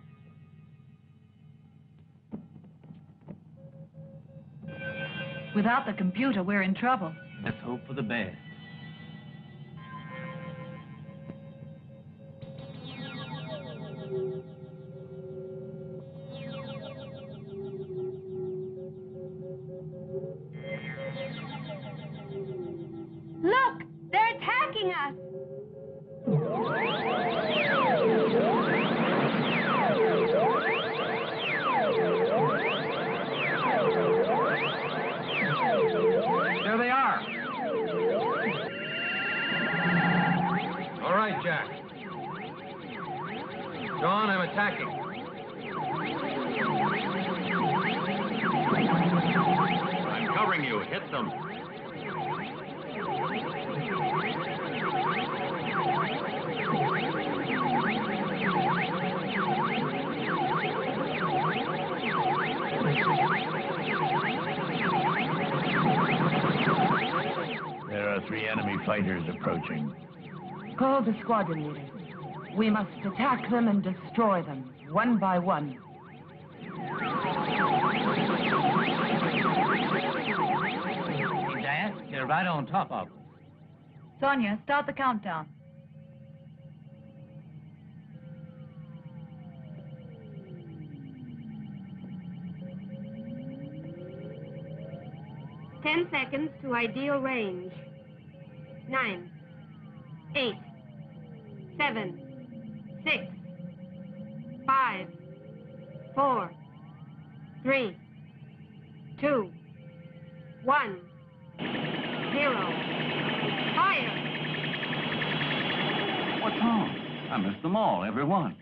Speaker 9: Without the computer, we're in trouble.
Speaker 10: Let's hope for the best.
Speaker 13: Look! They're attacking us!
Speaker 2: There they are.
Speaker 11: All right, Jack. John, I'm attacking.
Speaker 14: I'm covering you. Hit them.
Speaker 16: There are 3 enemy fighters approaching.
Speaker 5: Call the squadron leader. We must attack them and destroy them, one by one.
Speaker 10: Dad, you're right on top of them.
Speaker 9: Sonia, start the countdown.
Speaker 13: 10 seconds to ideal range. 9, 8, 7, 6, 5, 4, 3, 2, 1, 0. Fire!
Speaker 15: What's wrong? I missed them all, every one.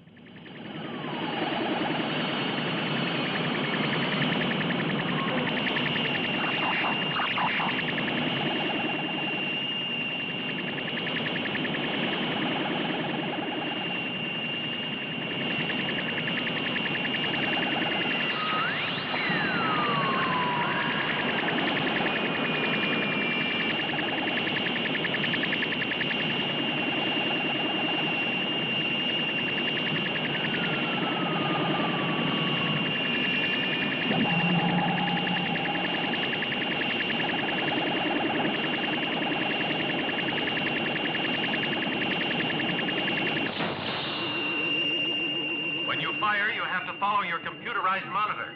Speaker 3: When you fire, you have to follow your computerized monitor.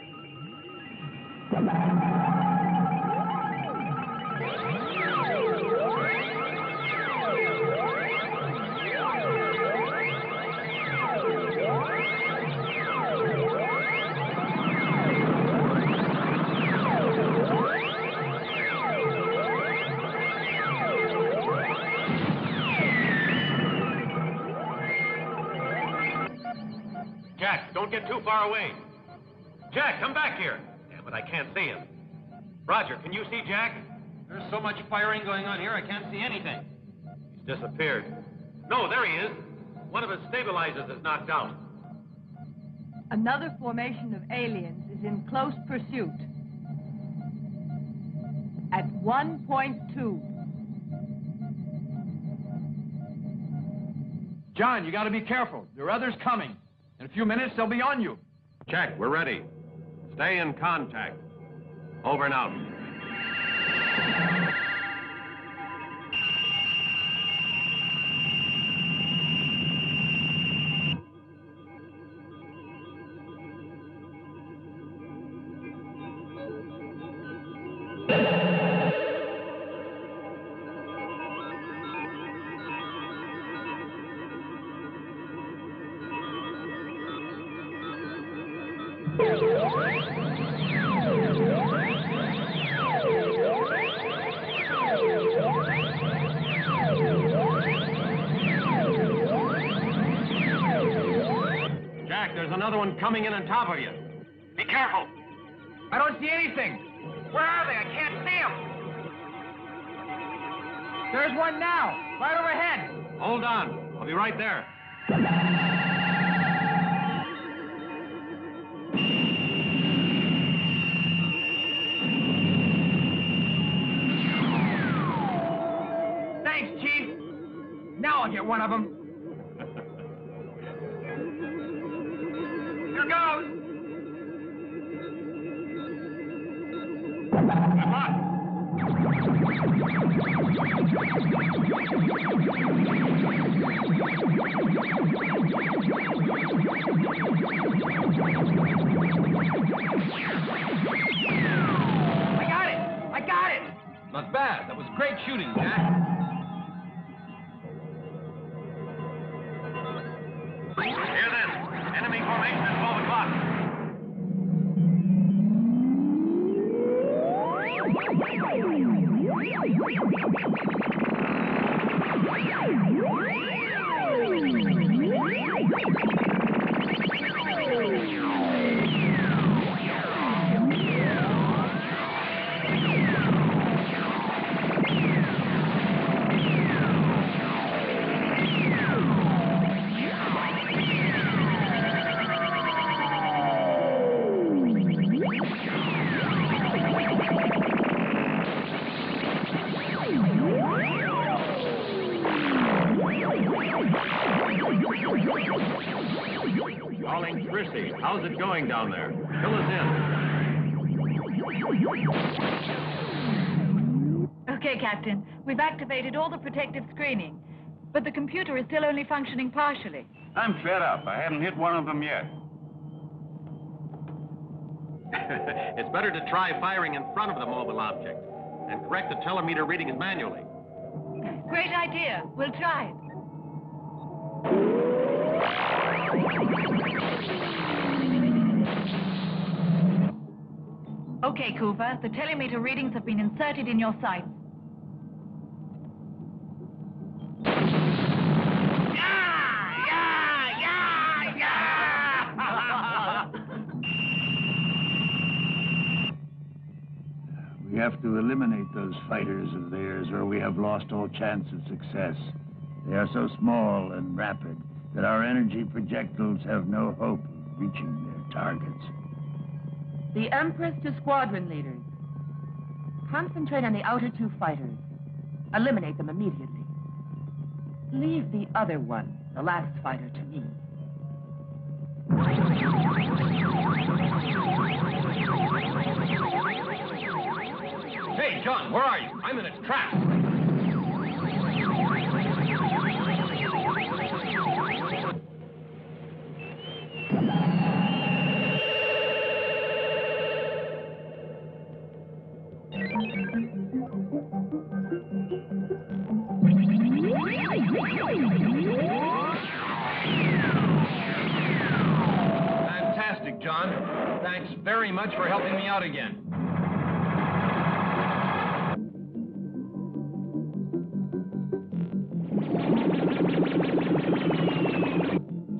Speaker 3: Jack, don't get too far away. Jack, come back here. Damn it, I can't see him. Roger, can you see Jack?
Speaker 14: There's so much firing going on here, I can't see anything.
Speaker 3: He's disappeared. No, there he is. One of his stabilizers is knocked out.
Speaker 12: Another formation of aliens is in close pursuit. At 1.2.
Speaker 2: John, you got to be careful. There are others coming. In a few minutes, they'll be on you.
Speaker 14: Jack, we're ready. Stay in contact. Over and out. one coming in on top of you.
Speaker 3: Be careful.
Speaker 2: I don't see anything.
Speaker 3: Where are they? I can't see them.
Speaker 2: There's one now, right overhead.
Speaker 14: Hold on. I'll be right there.
Speaker 2: Thanks, Chief. Now I'll get one of them. Here goes.
Speaker 3: Good luck.
Speaker 2: I got it.
Speaker 14: Not bad. That was great shooting, Jack.
Speaker 3: Hear this. Enemy formation at 12 o'clock.
Speaker 14: Calling Chrissy. How's it going down there? Fill us in.
Speaker 9: Okay, Captain. We've activated all the protective screening, but the computer is still only functioning partially.
Speaker 15: I'm fed up. I haven't hit one of them yet.
Speaker 14: It's better to try firing in front of the mobile object and correct the telemeter readings manually.
Speaker 9: Great idea. We'll try it. Okay, Cooper. The telemeter readings have been inserted in your sights.
Speaker 16: We have to eliminate those fighters of theirs, or we have lost all chance of success. They are so small and rapid that our energy projectiles have no hope of reaching their targets.
Speaker 5: The Empress to squadron leaders. Concentrate on the outer two fighters. Eliminate them immediately. Leave the other one, the last fighter, to me.
Speaker 14: Hey, John, where are you? I'm in its trap. Fantastic, John. Thanks very much for helping me out again.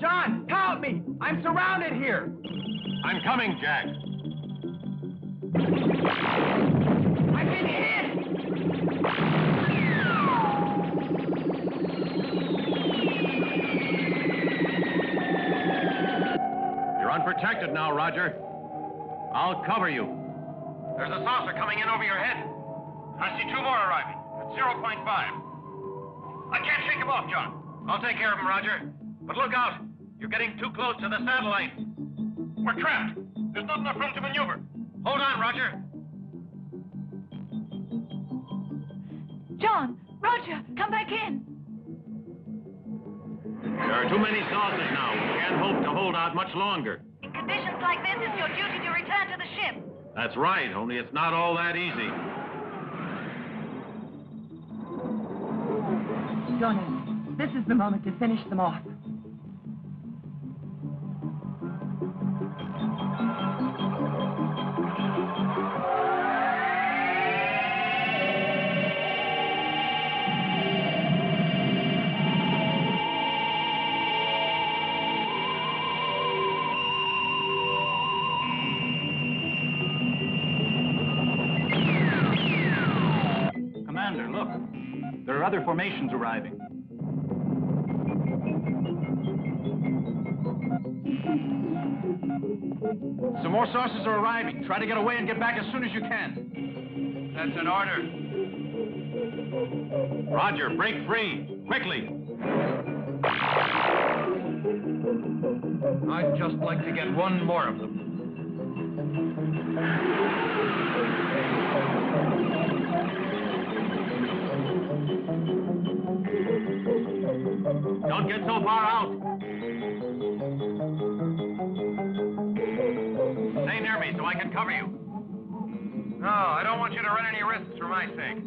Speaker 2: John, help me! I'm surrounded here.
Speaker 14: I'm coming, Jack.
Speaker 2: I've been hit!
Speaker 14: You're unprotected now, Roger. I'll cover you.
Speaker 3: There's a saucer coming in over your head. I see two more arriving at 0.5. I can't shake them off, John. I'll take care of them, Roger. But look out. You're getting too close to the satellite. We're trapped. There's not enough room to maneuver. Hold on, Roger.
Speaker 9: John, Roger, come back in.
Speaker 14: There are too many saucers now. We can't hope to hold out much longer.
Speaker 9: In conditions like this, it's your duty to return to the ship.
Speaker 14: That's right, only it's not all that easy.
Speaker 5: Jonas, this is the moment to finish them off.
Speaker 2: other formations arriving. Some more saucers are arriving. Try to get away and get back as soon as you can.
Speaker 14: That's an order. Roger, break free. Quickly.
Speaker 11: I'd just like to get one more of them.
Speaker 3: Don't get so far out. Stay near me so I can cover you.
Speaker 14: No, I don't want you to run any risks for my sake.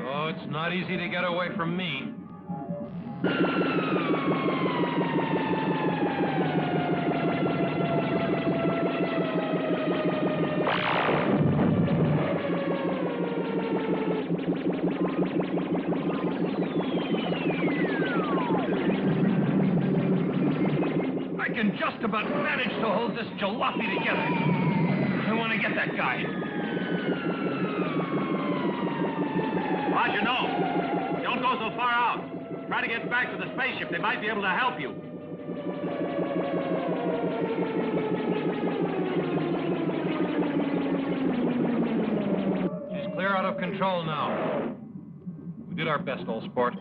Speaker 11: Oh, it's not easy to get away from me.
Speaker 2: I can just about manage to hold this jalopy together. I want to get that guy.
Speaker 3: Roger, no. Don't go so far out. Try to get back to the spaceship. They might be able to help you.
Speaker 11: She's clear out of control now. We did our best, old sport.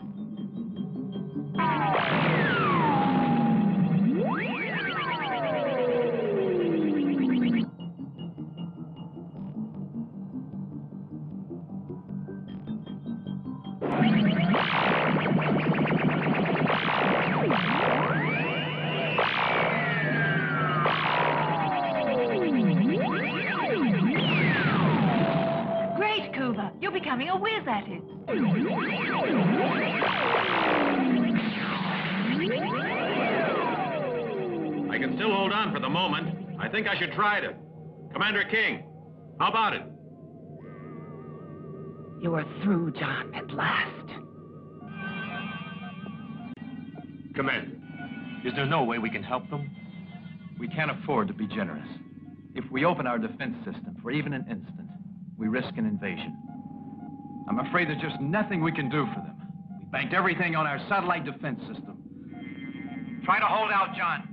Speaker 12: Great, Cuba. You're becoming a whiz at it.
Speaker 14: I can still hold on for the moment. I think I should try to. Commander King, how about it?
Speaker 5: You are through, John, at last.
Speaker 3: Commander, is there no way we can help them?
Speaker 2: We can't afford to be generous. If we open our defense system for even an instant, we risk an invasion. I'm afraid there's just nothing we can do for them. We banked everything on our satellite defense system. Try to hold out, John.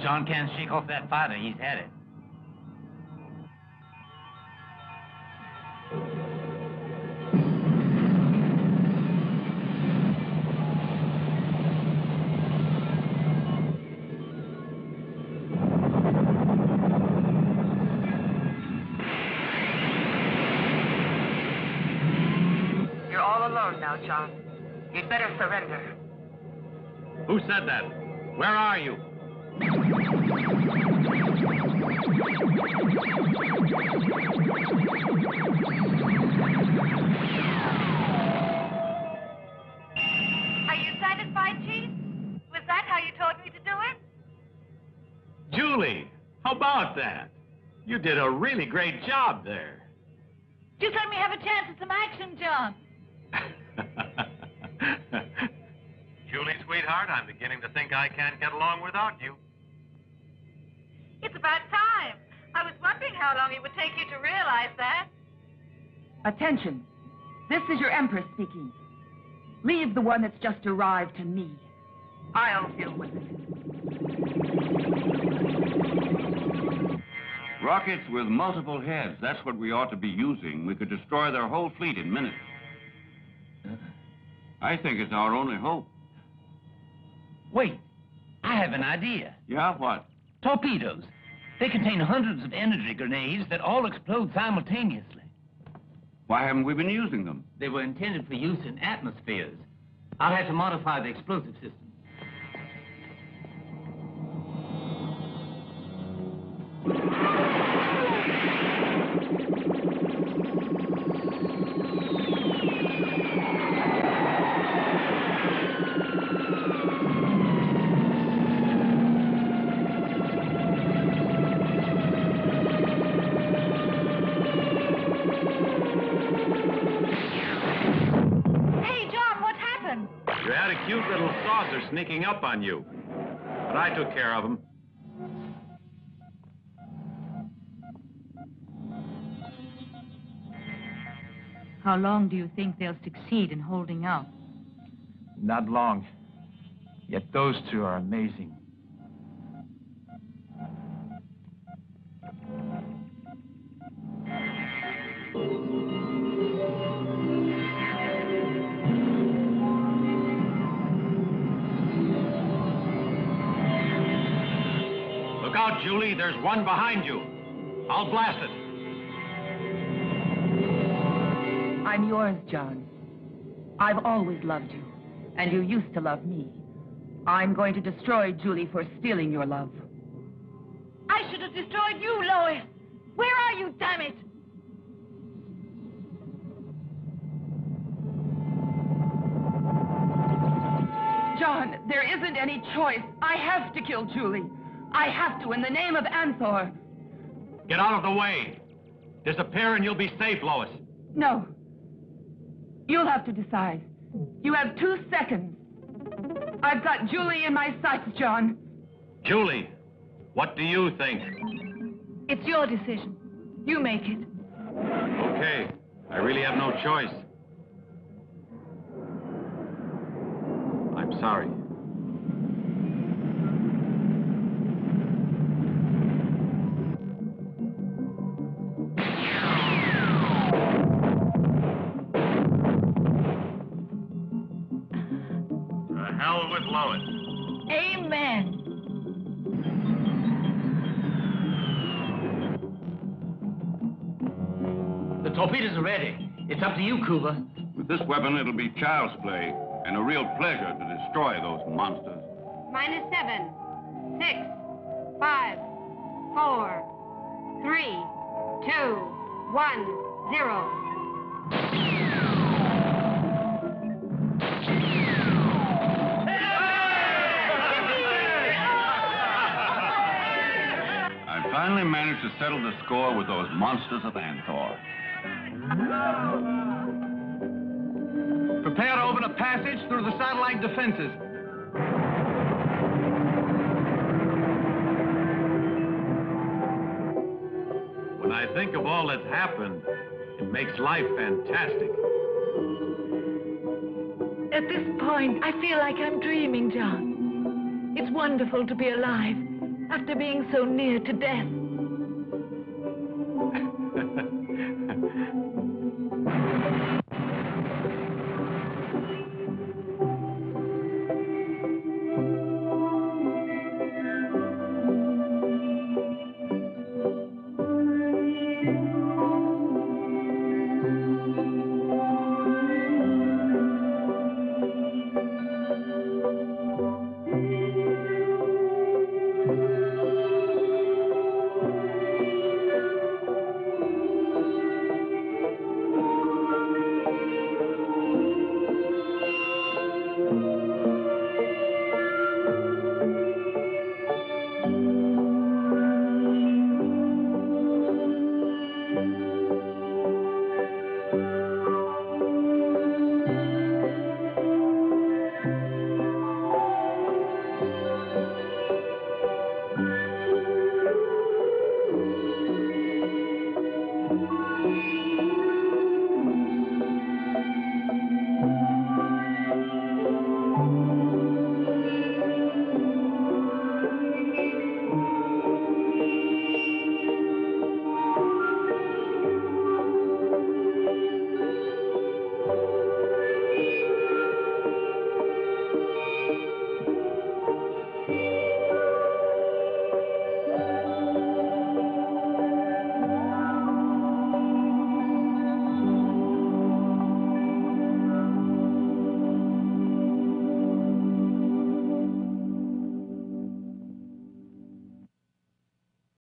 Speaker 10: John can't shake off that fighter. He's had it.
Speaker 5: You're all alone now, John. You'd better surrender.
Speaker 14: Who said that? Where are you?
Speaker 12: Are you satisfied, Chief? Was that how you told me to do it?
Speaker 14: Julie, how about that? You did a really great job there.
Speaker 12: Just let me have a chance at some action, John.
Speaker 3: Julie, sweetheart, I'm beginning to think I can't get along without you.
Speaker 12: It's about time. I was wondering how long it would take you to realize that.
Speaker 5: Attention. This is your Empress speaking. Leave the one that's just arrived to me. I'll deal with it.
Speaker 15: Rockets with multiple heads, that's what we ought to be using. We could destroy their whole fleet in minutes. I think it's our only hope.
Speaker 10: Wait, I have an idea.
Speaker 15: Yeah, what?
Speaker 10: Torpedoes. They contain hundreds of energy grenades that all explode simultaneously.
Speaker 15: Why haven't we been using them?
Speaker 10: They were intended for use in atmospheres. I'll have to modify the explosive system.
Speaker 4: are sneaking up on you. But I took care of them.
Speaker 8: How long do you think they'll succeed in holding out?
Speaker 2: Not long. Yet those two are amazing.
Speaker 14: Look out, Julie. There's one behind you. I'll blast it.
Speaker 5: I'm yours, John. I've always loved you, and you used to love me. I'm going to destroy Julie for stealing your love.
Speaker 12: I should have destroyed you, Lois. Where are you, damn it?
Speaker 5: John, there isn't any choice. I have to kill Julie. I have to in the name of Anthor.
Speaker 14: Get out of the way. Disappear and you'll be safe, Lois.
Speaker 5: No. You'll have to decide. You have 2 seconds. I've got Julie in my sights, John.
Speaker 14: Julie, what do you think?
Speaker 12: It's your decision. You make it.
Speaker 4: Okay. I really have no choice. I'm sorry.
Speaker 14: To hell with Lois.
Speaker 12: Amen.
Speaker 10: The torpedoes are ready. It's up to you, Cuba.
Speaker 15: With this weapon, it'll be child's play and a real pleasure to destroy those monsters.
Speaker 13: -7, 6, 5, 4, 3, 2, 1, 0.
Speaker 15: I finally managed to settle the score with those monsters of Anthor.
Speaker 2: Prepare to open a passage through the satellite defenses.
Speaker 4: When I think of all that's happened, it makes life fantastic.
Speaker 12: At this point, I feel like I'm dreaming, John. It's wonderful to be alive after being so near to death.